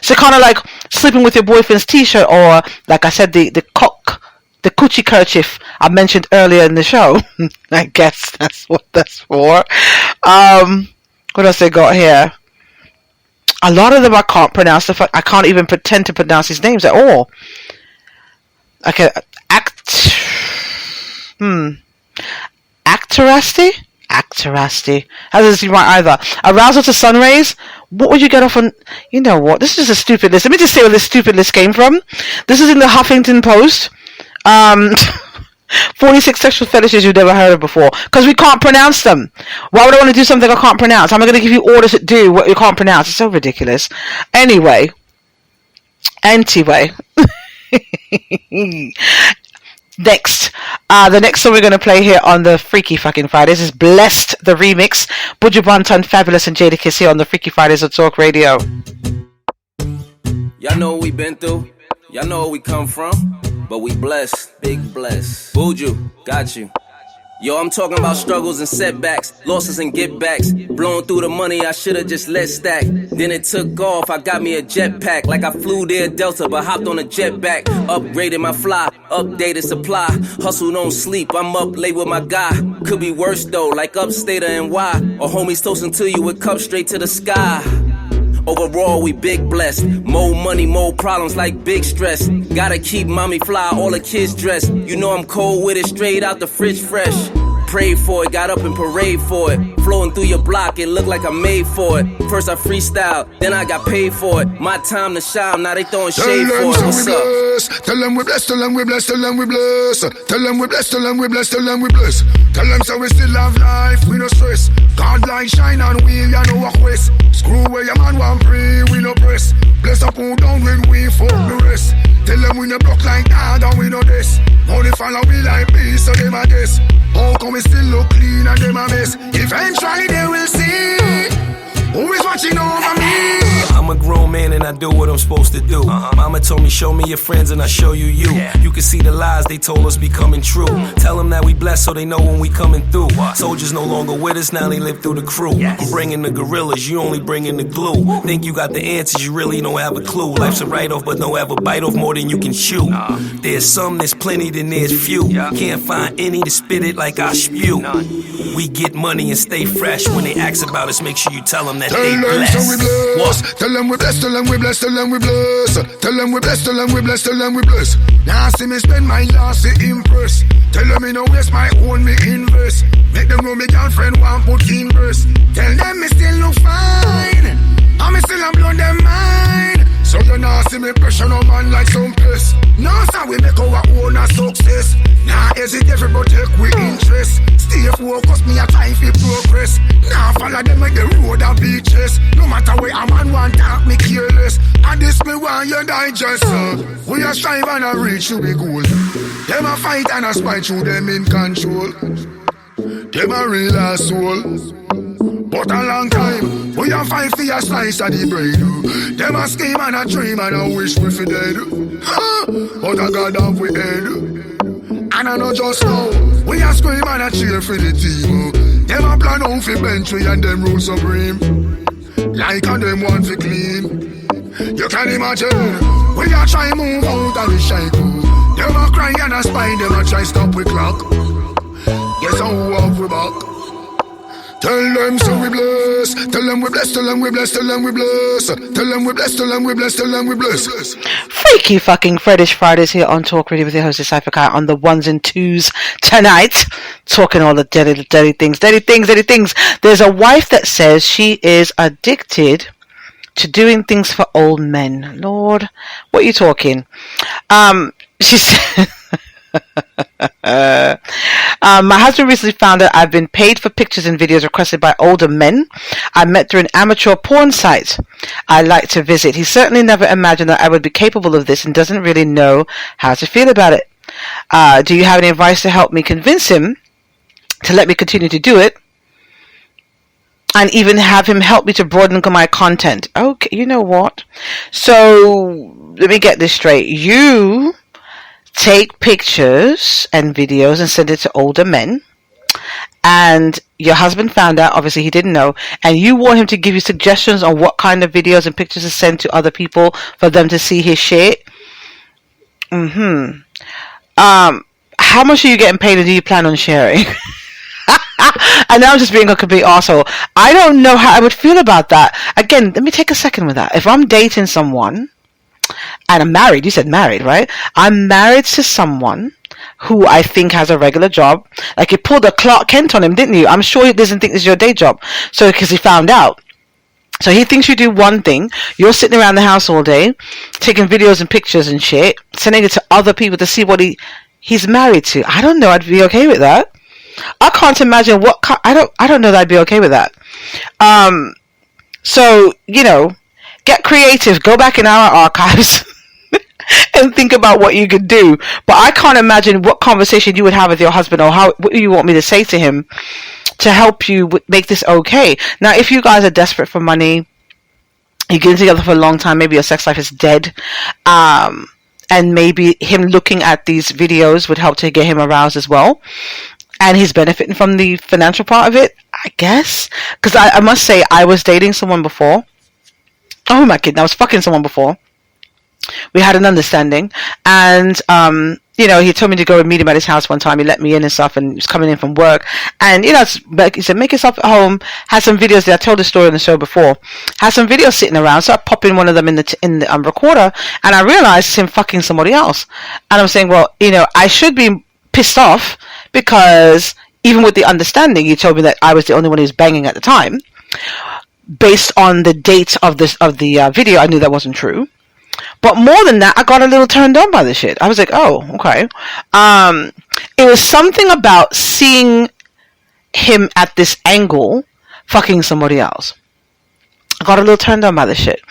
So kind of like sleeping with your boyfriend's t-shirt, or like I said, the coochie kerchief I mentioned earlier in the show. I guess that's what that's for. What else they got here? A lot of them I can't pronounce. I can't even pretend to pronounce these names at all. Okay. Actorasty. That doesn't seem right either. Arousal to sun rays. What would you get off on? You know what? This is just a stupid list. Let me just say where this stupid list came from. This is in the Huffington Post. 46 sexual fetishes you've never heard of before. Because we can't pronounce them. Why would I want to do something I can't pronounce? How am I going to give you orders to do what you can't pronounce? It's so ridiculous. Anyway. Next, the next song we're going to play here on the Freaky fucking Fridays is Blessed, the remix. Buju Banton, Fabulous, and Jada Kiss here on the Freaky Fridays of Talk Radio. Y'all know what we been through. Y'all know where we come from. But we blessed, big blessed. Buju, got you. Yo, I'm talking about struggles and setbacks, losses and get backs. Blowing through the money I should've just let stack. Then it took off, I got me a jetpack. Like I flew there Delta, but hopped on a jetpack. Upgraded my fly, updated supply. Hustle, don't sleep, I'm up late with my guy. Could be worse though, like upstate or NY. Or homies toasting to you with cups straight to the sky. Overall, we big blessed. More money, more problems like big stress. Gotta keep mommy fly, all the kids dressed. You know I'm cold with it, straight out the fridge fresh. Prayed for it, got up and parade for it. Flowing through your block, it looked like I made for it. First I freestyle, then I got paid for it. My time to shine, now they throwing shade for it. What's up? Tell them we blessed, tell them we blessed, tell them we blessed. Tell them we blessed, tell them we blessed, tell them we blessed. Tell them so we still have life, we no stress. God light shine on we, ya know what quest. Screw where your man want free, we no press. Bless up who down when we fuck the rest. Tell them we no block like God and we no this. Only follow we like me, so they my guess. How come we still look clean and them a mess? Eventually they will see who is watching over me. I'm a grown man and I do what I'm supposed to do. Mama told me show me your friends and I show you you. You can see the lies they told us be coming true. Tell them that we blessed so they know when we coming through. Soldiers no longer with us, now they live through the crew. I'm bringing the gorillas, you only bringing the glue. Think you got the answers, you really don't have a clue. Life's a write-off but don't ever bite off more than you can chew. There's some, there's plenty, then there's few. Can't find any to spit it like I spew. We get money and stay fresh. When they ask about us, make sure you tell them that they blessed. Tell them we blessed, tell them we blessed, tell them we blessed. Tell them we blessed, tell them we blessed, tell them we blessed. Now see me spend my last to impress. Tell them me no waste my own, me invest. Make them know me girlfriend want put in verse. Tell them me still look fine, and me still am blown them mind. So you now see me pressure no man like some piss. Now so we make our own a success. Now hesitate but take we interest. Stay focused, me a time for progress. Now follow them make the road a beaches. No matter where a man want talk, me careless. And this me want you digest. We a strive and a reach to be goal. Them a fight and a spite through them in control. Them a real asshole. But a long time, we a fight for a slice of the bread. Them a scheme and a dream and a wish we fi dead. But I got off we head. And I know just now, we a scream and a cheer for the team. Them a plan out fi bench we and them rule supreme. Like and them want fi clean. You can imagine, we a try move out of the shackle. Them a cry and a spine, them a try stop we clock. Guess how off we back. Tell them so we bless. Tell them we bless. Tell them we bless. Tell them we bless. Tell them we bless. Tell them we bless. Tell them we bless. Freaky fucking Fetish Fridays here on Talk Radio with your host Cipher on the ones and twos tonight. Talking all the dirty things. There's a wife that says she is addicted to doing things for old men. Lord, what are you talking? She said... my husband recently found out I've been paid for pictures and videos requested by older men I met through an amateur porn site I like to visit. He certainly never imagined that I would be capable of this and doesn't really know how to feel about it. Do you have any advice to help me convince him to let me continue to do it and even have him help me to broaden my content? Okay, you know what? So let me get this straight. You take pictures and videos and send it to older men, and your husband found out, obviously he didn't know, and you want him to give you suggestions on what kind of videos and pictures to send to other people for them to see his shit. How much are you getting paid and do you plan on sharing? And now I'm just being a complete arsehole. I don't know how I would feel about that. Again, let me take a second with that. If I'm dating someone and I'm married, you said married, right? I'm married to someone who I think has a regular job. Like, you pulled a Clark Kent on him, didn't you? I'm sure he doesn't think this is your day job. So, because he found out. So he thinks you do one thing. You're sitting around the house all day, taking videos and pictures and shit, sending it to other people to see what he's married to. I don't know. I'd be okay with that. I can't imagine what. I don't know that I'd be okay with that. So, you know, get creative. Go back in our archives and think about what you could do. But I can't imagine what conversation you would have with your husband, or what you want me to say to him to help you make this okay. Now, if you guys are desperate for money, you've been together for a long time, maybe your sex life is dead, and maybe him looking at these videos would help to get him aroused as well, and he's benefiting from the financial part of it, I guess. Because I must say, I was dating someone before. Oh my kid, I was fucking someone before. We had an understanding, and you know, he told me to go and meet him at his house one time. He let me in and stuff, and he was coming in from work, and you know, he said, make yourself at home. Had some videos there. I told the story on the show before. Had some videos sitting around, so I popped in one of them in the recorder, and I realized it's him fucking somebody else. And I'm saying, well, you know, I should be pissed off, because even with the understanding, he told me that I was the only one he was banging at the time. Based on the date of the video, I knew that wasn't true. But more than that, I got a little turned on by the shit. I was like, oh, okay. It was something about seeing him at this angle fucking somebody else. I got a little turned on by the shit.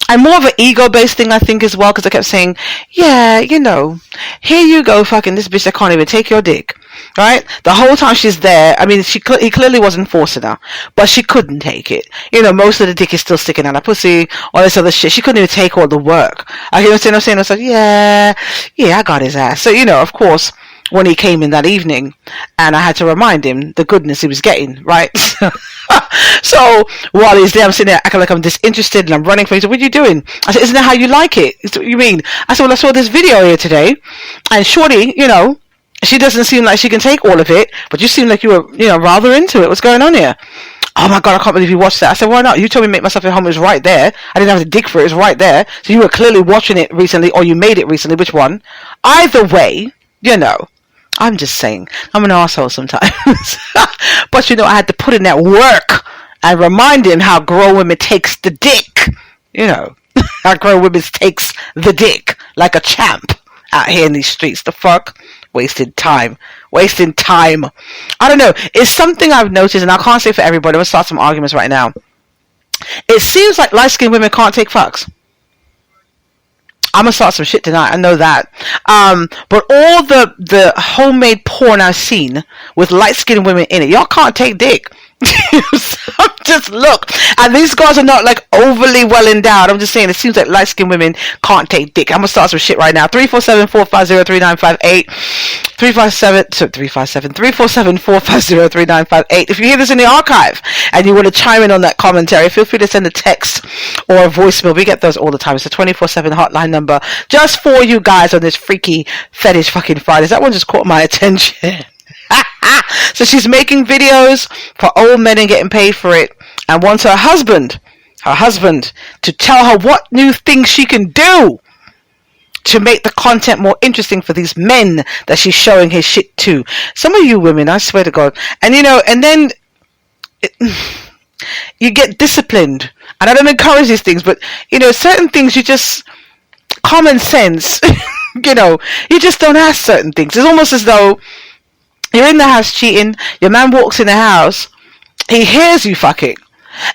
And more of an ego-based thing, I think, as well, because I kept saying, yeah, you know, here you go fucking this bitch that can't even take your dick. Right? The whole time she's there, I mean, he clearly wasn't forcing her, but she couldn't take it. You know, most of the dick is still sticking out her pussy, all this other shit. She couldn't even take all the work. You know what I'm saying? I was like, yeah, I got his ass. So, you know, of course, when he came in that evening, and I had to remind him the goodness he was getting, right? So while he's there, I'm sitting there acting like I'm disinterested and I'm running for him. He said, what are you doing? I said, isn't that how you like it? He said, what do you mean? I said, well, I saw this video here today, and shorty, you know, she doesn't seem like she can take all of it, but you seem like you were, you know, rather into it. What's going on here? Oh my God, I can't believe you watched that. I said, why not? You told me to make myself at home. It was right there. I didn't have to dig for it. It was right there. So you were clearly watching it recently, or you made it recently. Which one? Either way, you know, I'm just saying, I'm an arsehole sometimes. But, you know, I had to put in that work and remind him how grown women takes the dick. You know, how grown women takes the dick like a champ out here in these streets. The fuck? Wasting time. I don't know. It's something I've noticed, and I can't say for everybody. I'm going to start some arguments right now. It seems like light-skinned women can't take fucks. I'm gonna start some shit tonight. I know that. But all the homemade porn I've seen with light-skinned women in it, y'all can't take dick. So just look, and these girls are not like overly well endowed. I'm just saying, it seems like light-skinned women can't take dick. I'm gonna start some shit right now. 347-450-3958. 347-450-3958. If you hear this in the archive and you want to chime in on that commentary, feel free to send a text or a voicemail. We get those all the time. It's a 24/7 hotline number just for you guys on this freaky fetish fucking Fridays. That one just caught my attention. So she's making videos for old men and getting paid for it, and wants her husband to tell her what new things she can do to make the content more interesting for these men that she's showing his shit to. Some of you women, I swear to God. And and then you get disciplined. And I don't encourage these things, but certain things you just, common sense, you just don't ask certain things. It's almost as though you're in the house cheating, your man walks in the house, he hears you fucking,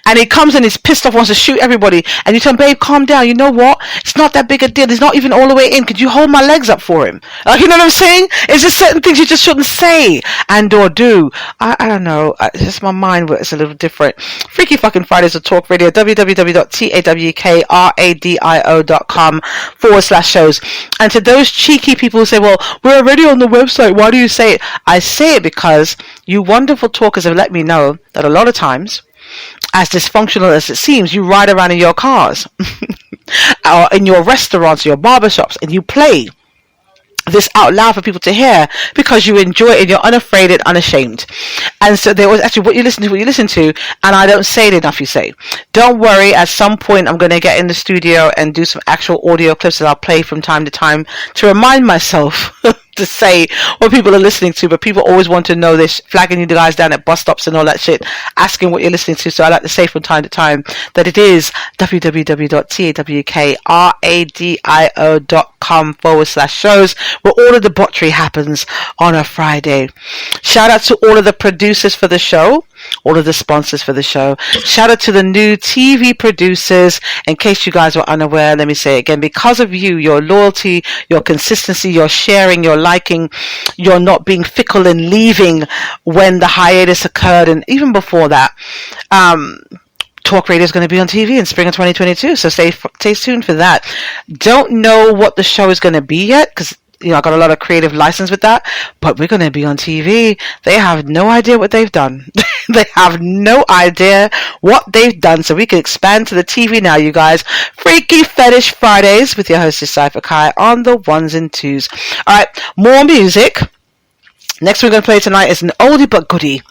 and he comes and he's pissed off, wants to shoot everybody, and you tell him, babe, calm down, you know what, it's not that big a deal, he's not even all the way in, could you hold my legs up for him? Like, you know what I'm saying? It's just certain things you just shouldn't say and or do. I don't know, it's just my mind works a little different. Freaky fucking Fridays on Talk Radio, www.tawkradio.com/shows. And to those cheeky people who say, well, we're already on the website, why do you say it? I say it because you wonderful talkers have let me know that a lot of times, as dysfunctional as it seems, you ride around in your cars or in your restaurants, your barbershops, and you play this out loud for people to hear because you enjoy it and you're unafraid and unashamed. And so there was actually what you listen to, and I don't say it enough, you say. Don't worry, at some point I'm going to get in the studio and do some actual audio clips that I'll play from time to time to remind myself to say what people are listening to, but people always want to know this, flagging you guys down at bus stops and all that shit, asking what you're listening to. So I like to say from time to time that it is www.tawkradio.com/shows, where all of the botchery happens on a Friday. Shout out to all of the producers for the show, all of the sponsors for the show. Shout out to the new TV producers. In case you guys were unaware, let me say it again, because of you, your loyalty, your consistency, your sharing, your liking, your not being fickle and leaving when the hiatus occurred, and even before that, Talk Radio is going to be on TV in spring of 2022, so stay tuned for that. Don't know what the show is going to be yet, because I got a lot of creative license with that, but we're going to be on TV. They have no idea what they've done. They have no idea what they've done, so we can expand to the TV now, you guys. Freaky Fetish Fridays with your hostess Cipher Kai on the ones and twos. Alright, more music. Next we're going to play tonight is an oldie but goodie.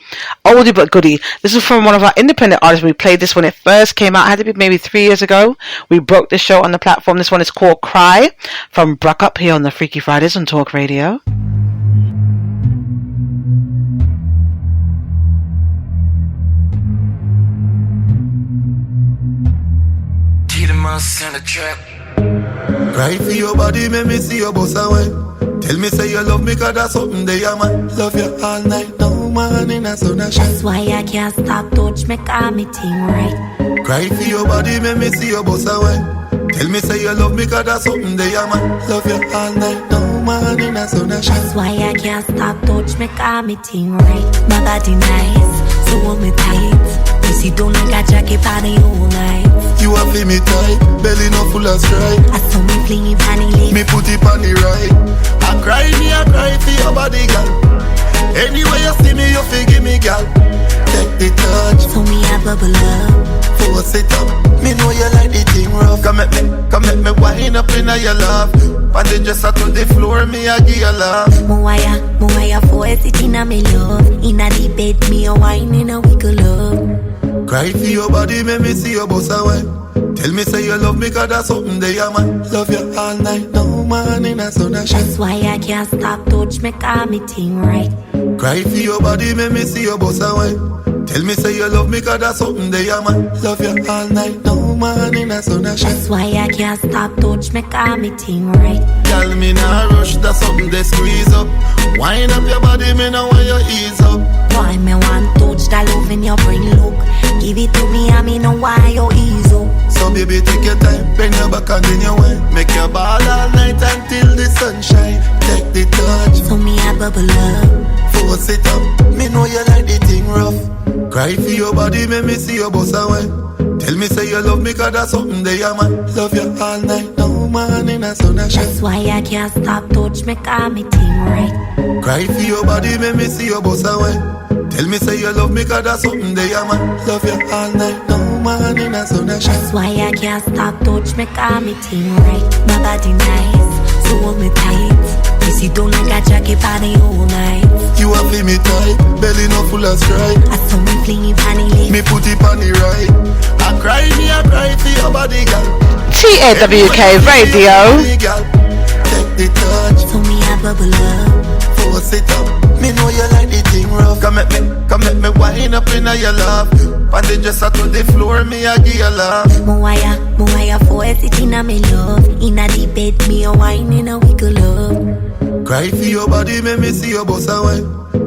Oldie but goodie. This is from one of our independent artists. We played this when it first came out. It had to be maybe 3 years ago. We broke the show on the platform. This one is called Cry from Bruck Up here on the Freaky Fridays on Talk Radio. Cry for your body, make me see your boss away. Tell me say you love me, cause that's something they are, man. Love you all night, no man in a sun and shine. That's why I can't stop, touch me, call me thing right. Cry for your body, make me see your boss away. Tell me say you love me, cause that's something they are, man. Love you all night, no man in a sun and shine. That's why I can't stop, touch me, call me thing right. My body nice, so hold me tight. You see, don't like a jacket party all night. You have me tight, belly not full of stripe. I saw me playing panny lip. Me put it on the right. I cry for your body, girl. Anyway you see me, you forgive me, girl. Take the touch. So me a bubble up. Force it up. Me know you like the thing rough. Come at me wind up in your love. And then just to the floor, me I give you love. Moaya force it in a me love. In a the bed, me a wine in a wiggle up. Cry for your body, make me see your boss away. Tell me say you love me, cause that's something they are, man. Love you all night, no man in a sun and shine. That's why I can't stop, touch me, call me thing right. Cry for your body, make me see your boss away. Tell me say you love me, cause that's something they are, man. Love you all night, no man in a sun and shine. That's why I can't stop, touch me, call me thing right. Girl, me nah rush, that's something they squeeze up. Wind up your body, me know where you ease up. Why me want touch that love in your brain, look. Give it to me, I me know why you ease up. So So baby, take your time, bend your back and then you wine. Make your ball all night until the sunshine. Take the touch, So me a bubble up. force it up. Me know you like the thing rough. Cry for your body, make me see your boss away. Tell me say you love me, cause that's something they are, man. Love you all night, no man in a sun and shine. That's why I can't stop touch me, call me thing right. Cry for your body, make me see your boss away. Tell me say you love me, cause that's something they are, man. Love you all night, no man in a sun and shine. That's why I can't stop touch me, call me thing right. My body nice, so hold me tight. You see don't like a jacket body all night. You a feel me tight, belly no full of stripe. I saw me fling it on the left. Me put it on the right. I cry for your body, girl. TAWK Radio. Take the touch, So me a bubble up. force it up. Me know you like the thing rough. Come make me wind up in your love. Pan the dresser to the floor, me a give you love. Moaya force it in a me love. In a the bed, me a wine in a wiggle up. Cry for your body, make me see your boss away.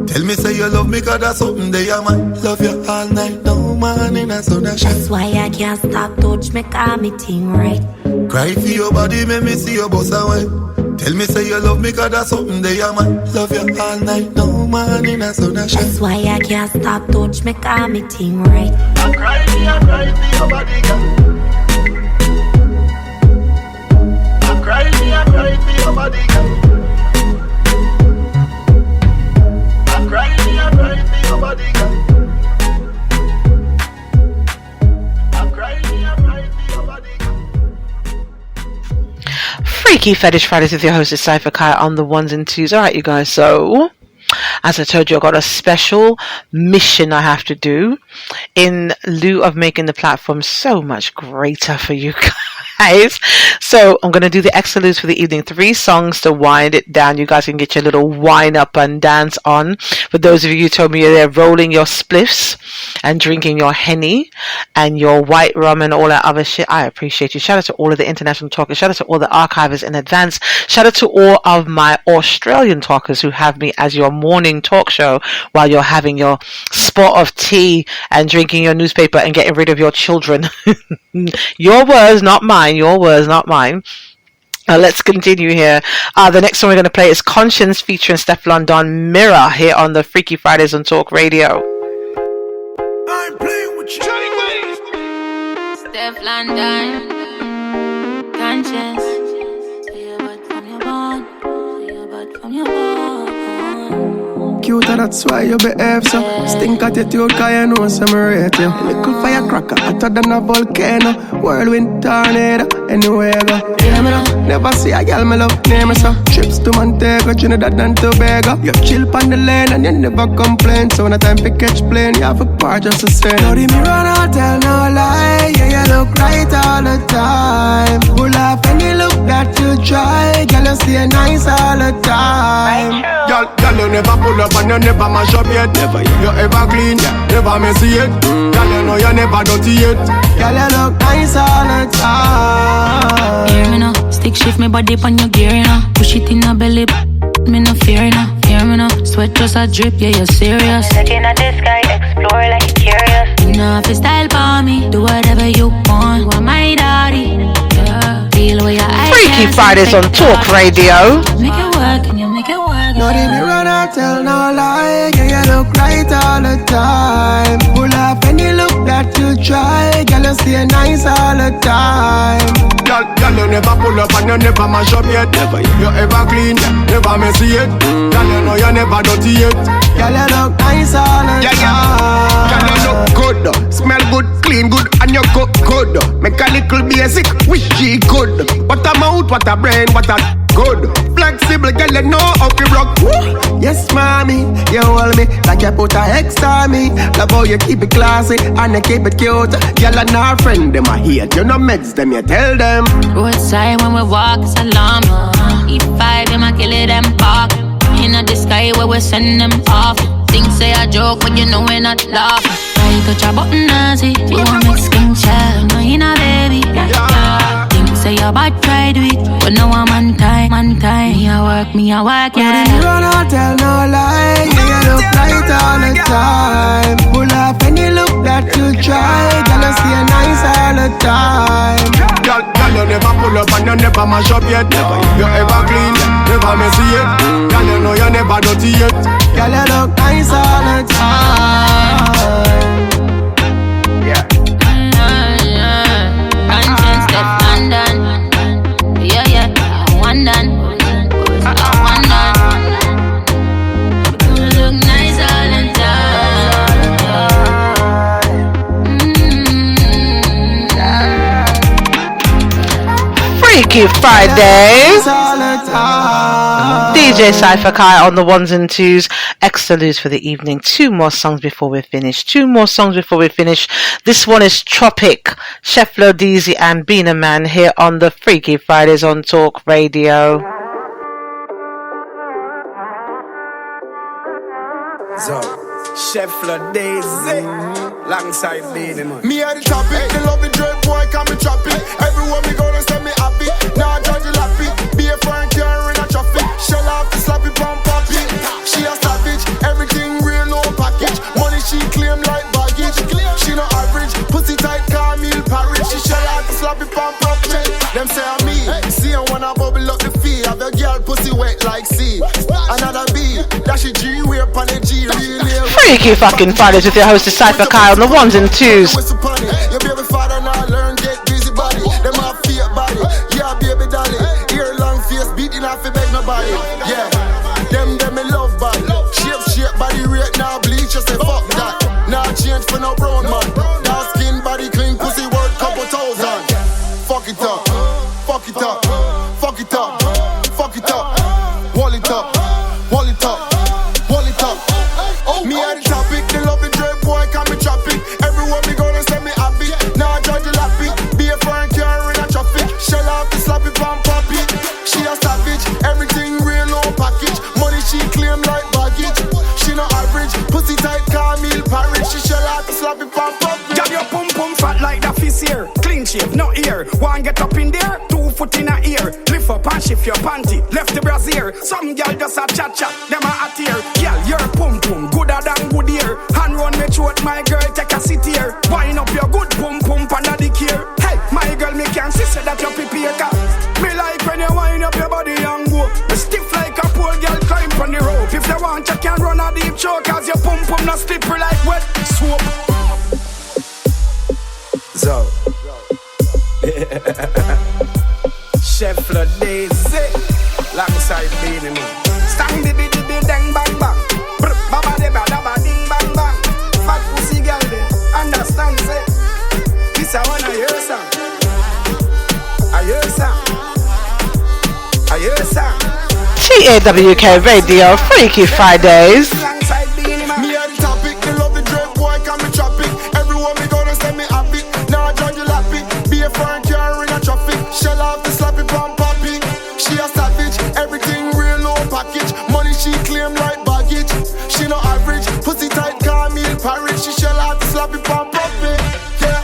Tell me say you love me, cause that's something they are, man. Love you all night, no man in a sun and shine. That's why I can't stop touch me, call me thing right. Cry for your body, make me see your boss away. Tell me say you love me, cause that's something they are, man. Love you all night, no man in a sun and shine. That's why I can't stop touch me, call me thing right. I cry for your body, girl. I cry for your body, girl. I cry for your body, girl. I cry for your body, girl. Freaky Fetish Fridays with your host is Cipher Kai on the ones and twos. Alright, you guys, so as I told you, I've got a special mission I have to do in lieu of making the platform so much greater for you guys. So I'm going to do the extra-loose for the evening. 3 songs to wind it down. You guys can get your little wind up and dance on. For those of you who told me you're there rolling your spliffs and drinking your Henny and your white rum and all that other shit, I appreciate you. Shout out to all of the international talkers. Shout out to all the archivers in advance. Shout out to all of my Australian talkers who have me as your morning talk show while you're having your spot of tea and drinking your newspaper and getting rid of your children. Your words, not mine. Your words, not mine. Let's continue here. The next song we're going to play is Conscience featuring Steph London, Mirror, here on the Freaky Fridays on Talk Radio. I'm playing with you. Steph London, Conscience. Say your bad from your bone. Say your bad from your bone. Cute, that's why you behave so. Stink attitude, cause you know some rate you. Little firecracker, hotter than a volcano. Whirlwind tornado, anywhere I go. Hear me now, never see a girl me love, name me so. Trips to Montego, Trinidad and Tobago. You chill on the lane and you never complain. So when the time to catch plane, you have a part just to say. Now the mirror no tell no lie. Yeah, you look right all the time. Pull off any look that you try. Girl, you stay nice all the time. Girl, you never pull up and you never mash up yet. Never you ever clean, never messy yet. Girl, you know you never dirty yet. Girl, you look nice all the time. Hear me now, stick shift me body on your gear, you know. Push it in a belly, me no fear, you know. Hear me now, sweat just a drip, yeah, you're serious. Looking at the sky, explore like you're curious. You know if you style for me, do whatever you want. You are my daddy, yeah. Feel where your eyes Freaky Fridays on Talk Radio. Make it work and you make it work. No, the mirror not tell no lie. Yeah, you look right all the time. Pull off any look that you try. Girl, you stay nice all the time. Girl, you never pull up and you never mash up yet. Never you ever clean, never messy yet. Girl, you know you never dirty yet. Girl, you look nice all the time. Girl, you look good, smell good, clean good, and you cook good. Make a little basic, wish she could. What a mouth, what a brain, what a good. Flexible, girl, you know how to rock. Woo. Yes, mommy, you hold me like you put a X on me. Love how you keep it classy and you keep it cute. Girl and our friend, them a hate. You know meds them, you tell them. Roadside when we walk, it's alarm. E5, you might kill it and park. In the sky where we send them off. Things say a joke, but you know we're not laughing. I touch a button, nazi. You want me skin child, no, you know, baby. Yeah. Things say a bad try do it, but now I'm on time. Me a work, yeah. No, the mirror not tell no lie. Yeah, you look right all the time. Pull up any look that you try. Girl, you stay nice all the time. Girl, you never pull up and you never mash up yet. You ever clean, never messy yet. Girl, you know you never dirty yet. Girl, you look nice all the time. Yeah. Conscience step undone. Yeah, one done. One done. You look nice all the time. Freaky Fridays. DJ Cipher Kai on the ones and twos. Extra for the evening. 2 more songs before we finish. This one is Tropic. Chef Lodizi and Bina Man here on the Freaky Fridays on Talk Radio. So, Chef Lodizi, alongside Bina Man. Me at the topic, the love the dread boy can be chopping. Everywhere me go, they say me happy. Now judge you lappy. Be a friend, carry in a traffic. Shell off the slappy pump poppy. She a savage, everything real low package. Money she claim like baggage. She no average, pussy tight Camille Paris. She shell off the slappy pump poppy. Them say I'm me, see I wanna bubble up the fee. Have a girl pussy wet like sea. Another B, that she G, we up on the G, really. Freaky fucking Fridays with your host Cipher Kai on the ones and twos. Your baby father now learn get busy body. Them have fear body, yeah baby dolly. Ear long face beating off the beg nobody. Yeah, them me love body. Shape body rate now bleach. You say fuck that. Now change for no brown man. Now skin body clean pussy worth couple thousand. Fuck it up, fuck it up, fuck it up, fuck it up. Wall it up, wall it up, wall it up. Me at the topic, the love the dread boy can be chopping. Everywhere me go, they say me happy. Now judge you lappy. Be a friend, carry in a traffic. Shell off the slappy pump poppy. She a savage, everything real low package. Money she claim like baggage. She no average, pussy tight Camille Paris. She shell off the slappy pump poppy. Got your pum pum fat like the fish here. Clean shave, no ear. One get up in there, 2 foot in a ear. Lift up and shift your panty, left the brassiere. Some girl just a chat chat, them a hot ear. Girl, your pum pum gooder than good ear. Hand run me throat, my girl, take a sit here. Wind up your good pum pum under the gear. Hey, my girl, me can see say that you prepare car. Me like when you wind up your body and go. Me stiff like a pole girl climb on the rope. If they want, you can run a deep choke, cause your pum pum not slippery like wet soap. So Chef Lodizi, alongside Beanie Man. Stang di di dang bang bang. Baba de ba da ba ding bang bang. Fat pussy girl de, understand say. This I wanna hear some. I hear some. I hear some. TAWK Radio, Freaky Fridays. Me at the topic, the love the dread boy can be chopping. Everywhere me go, they say me happy. Now judge you lappy. Be a friend, carry in a traffic. Shell off the slappy pump poppy. She a savage, everything real low package. Money she claim like baggage. She no average, pussy tight Camille Paris. She shell off the slappy pump poppy. Yeah.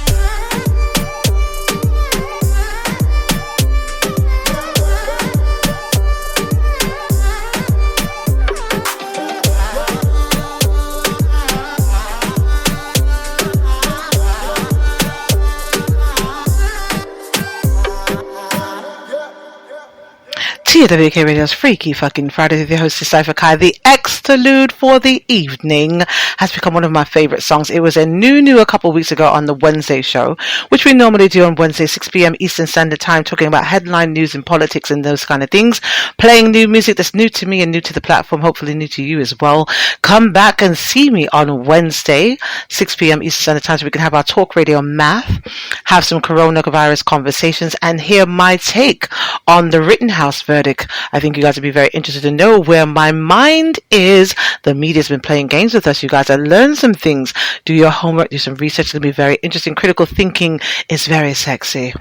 TWK Radio's Freaky Fucking Friday with your host Cipher Kai. The exterlude for the evening has become one of my favorite songs. It was a new a couple of weeks ago on the Wednesday show, which we normally do on Wednesday 6 p.m. Eastern Standard Time, talking about headline news and politics and those kind of things, playing new music that's new to me and new to the platform, hopefully new to you as well. Come back and see me on Wednesday 6 p.m. Eastern Standard Time so we can have our Talk Radio math, have some coronavirus conversations, and hear my take on the Rittenhouse verdict. I think you guys would be very interested to know where my mind is. The media's been playing games with us, you guys. I learned some things. Do your homework, do some research. It's going to be very interesting. Critical thinking is very sexy.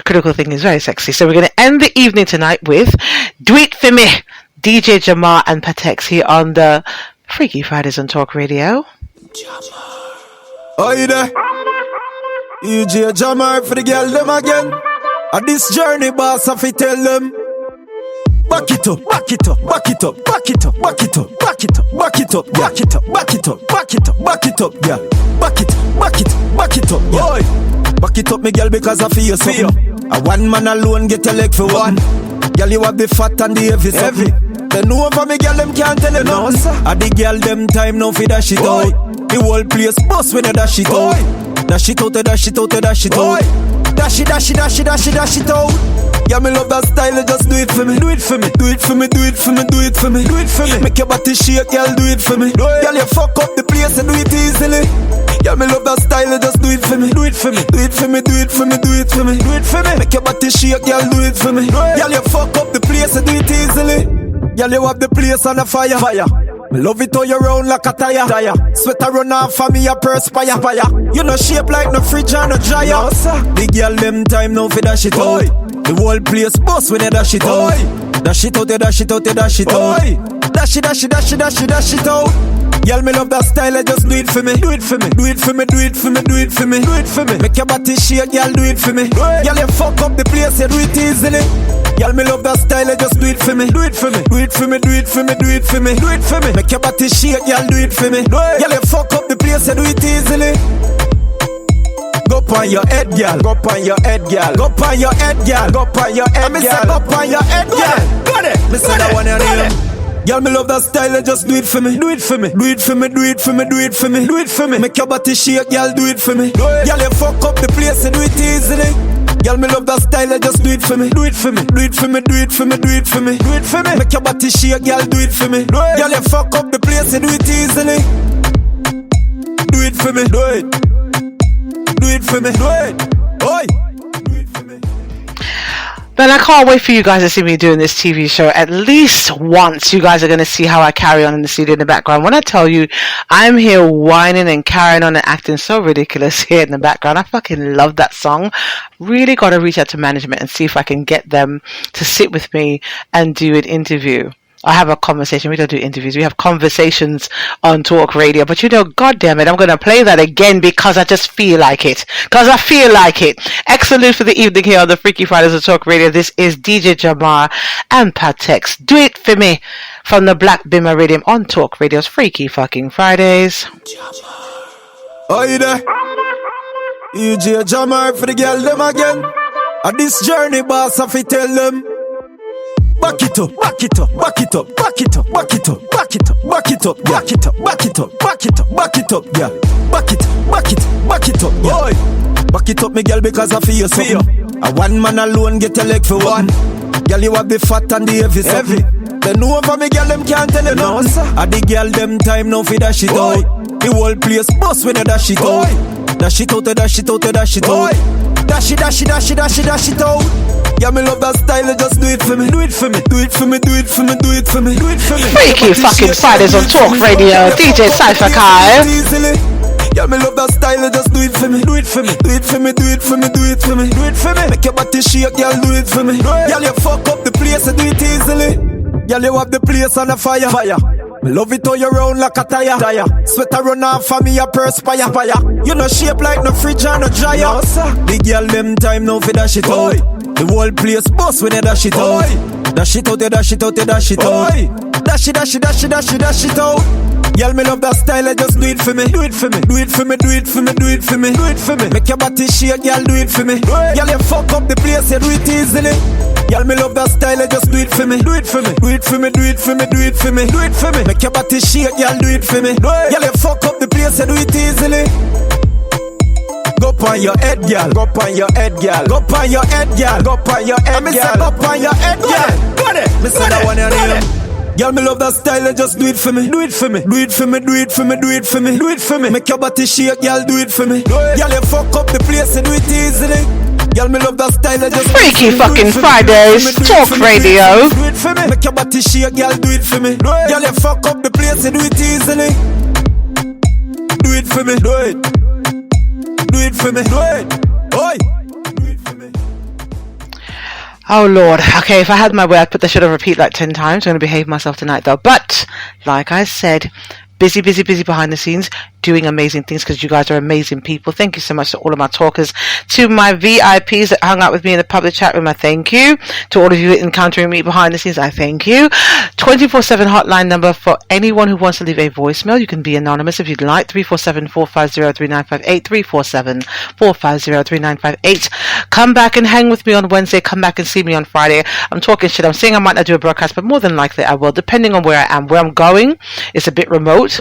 Critical thinking is very sexy. So we're going to end the evening tonight with Do It For Me, DJ Jamar and Patex here on the Freaky Fridays on Talk Radio. Oh, you there? DJ Jamar for the girl them again. On this journey, boss, I fi tell them. Back it up, back it up, back it up, back it up, back it up, back it up, back it it up, back it up, back it up, back it up, back it up, yeah. Back it up, yeah. Back it up, me girl, because I feel something. A one man alone get a leg for one. Girl, you have the fat and the heavy. They know over me, girl, them can't tell you no. A the girl, them time now for dash it out. The whole place bust when you dash it out. Dash it out, dash it out, dash it out. Dash it out. Yeah, me love that style, just do it for me. Do it for me, do it for me, do it for me, do it for me, do it for me. Make your body shake, girl, do it for me. Girl, you fuck up the place and do it easily. Yeah, me love that style, just do it for me. Do it for me, do it for me, do it for me, do it for me, do it for me. Make your body shake, girl, do it for me. Girl, you fuck up the place and do it easily. Girl, you have the place on a fire. Me love it all you round like a tire. Sweater run off for me, a perspire. You know shape like no fridge and no dryer. The girl them time now for dash it out. The whole place bust when you dash it out. Dash it out, dash it out, dash it out. Dash it out. Girl, me love that style, just do it for me. Do it for me, do it for me, do it for me, do it for me, do it for me. Make your body shake, girl, do it for me. Girl, you fuck up the place, you do it easily. Y'all me love that style, just do it for me. Do it for me, do it for me, do it for me, do it for me, do it for me. Make your body shake, y'all do it for me. Y'all you fuck up the place, you do it easily. Go on your head, girl. Go on your head, girl. Go on your head, girl. Go on your head, girl. Go on your head, girl. Got it. Me say that one your name. Y'all me love that style, just do it for me. Do it for me. Do it for me, do it for me, do it for me, do it for me. Make your body shake, y'all do it for me. Y'all you fuck up the place, you do it easily. Y'all me love that style, just do it for me. Do it for me, do it for me, do it for me, do it for me, do it for me. Make your body shake, y'all do it for me. Y'all you fuck up the place, you do it easily. Do it for me, do it. Do it for me, do it. Oi. But I can't wait for you guys to see me doing this TV show. At least once you guys are going to see how I carry on in the studio in the background. When I tell you I'm here whining and carrying on and acting so ridiculous here in the background, I fucking love that song. Really got to reach out to management and see if I can get them to sit with me and do an interview. I have a conversation. We don't do interviews. We have conversations on Talk Radio. But you know, God damn it, I'm going to play that again because I just feel like it. Because I feel like it. Excellent for the evening here on the Freaky Fridays of Talk Radio. This is DJ Jamar and Patex. Do it for me from the Black Bimmer Rhythm on Talk Radio's Freaky fucking Fridays. Oh, you there? DJ Jamar for the girl them again. On this journey, boss, I fi tell them. Back it up, back it up, back it up, back it up, back it up, back it up, back it up, back it up, back it up, back it up, back it up, yeah. Back it up, yeah. Back it up, me girl, because I feel something. A one man alone get a leg for one. Girl, you have the fat and the heavy. They know over me, girl, them can't tell you no. A the girl, them time now for dash it out. The whole place bust when you dash it out. Dash it out, dash it out, dash it out. Dash it out. Yeah, me love that style, just do it for me. Do it for me, do it for me, do it for me, do it for me, do it for me. Freaky fucking Fridays on Talk Radio. DJ Cipher Kai. Yeah, me love that style, just do it for me. Do it for me, do it for me, do it for me, do it for me, do it for me. Make your body shake, girl, do it for me. Girl, you fuck up the place, do it easily. Girl, you have the place on a fire. Me love it all you round like a tire. Sweater run off for me, a perspire. You know shape like no fridge and no dryer. The girl them time now for dash it out. The whole place bust when you dash it out. Dash it out, dash it out, dash it out. Dash it out. Girl, me love that style, just do it for me. Do it for me, do it for me, do it for me, do it for me, do it for me. Make your body shake, girl, do it for me. Girl, you fuck up the place, you do it easily. Girl, me love that style, just do it for me. Do it for me, do it for me, do it for me, do it for me, do it for me. Make your body shake, girl, do it for me. Girl, you fuck up the place, you do it easily. Go on your head, girl. Go on your head, girl. Go on your head, girl. Go on your head, girl. Go on your head, girl. Got it. Me say that one your name. Girl, me love that style, just do it for me. Do it for me. Do it for me, do it for me, do it for me, do it for me. Make your body shake, girl, do it for me. Girl, you fuck up the place, you do it easily. Girl, me love that style, just Freaky fucking Fridays, Talk Radio. Do it for me. Make your body shake, girl, do it for me. Girl, you fuck up the place, you do it easily. Do it for me, do it. Do it for me, do it. Oi. Oh Lord, okay, if I had my way I'd put the shit on repeat like 10 times. I'm going to behave myself tonight though. But, like I said, busy behind the scenes, doing amazing things because you guys are amazing people. Thank you so much to all of my talkers, to my VIPs that hung out with me in the public chat room. I thank you. To all of you encountering me behind the scenes, I thank you. 24/7 hotline number for anyone who wants to leave a voicemail. You can be anonymous if you'd like. 347-450-3958. 347-450-3958. Come back and hang with me on Wednesday. Come back and see me on Friday. I'm talking shit. I'm saying I might not do a broadcast, but more than likely I will, depending on where I am. Where I'm going, it's a bit remote,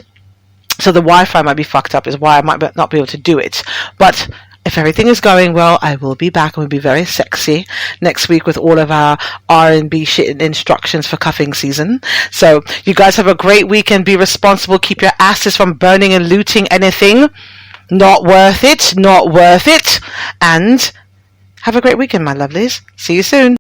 so the Wi-Fi might be fucked up, is why I might not be able to do it. But if everything is going well, I will be back and we'll be very sexy next week with all of our R&B shit and instructions for cuffing season. So you guys have a great weekend. Be responsible. Keep your asses from burning and looting anything. Not worth it. Not worth it. And have a great weekend, my lovelies. See you soon.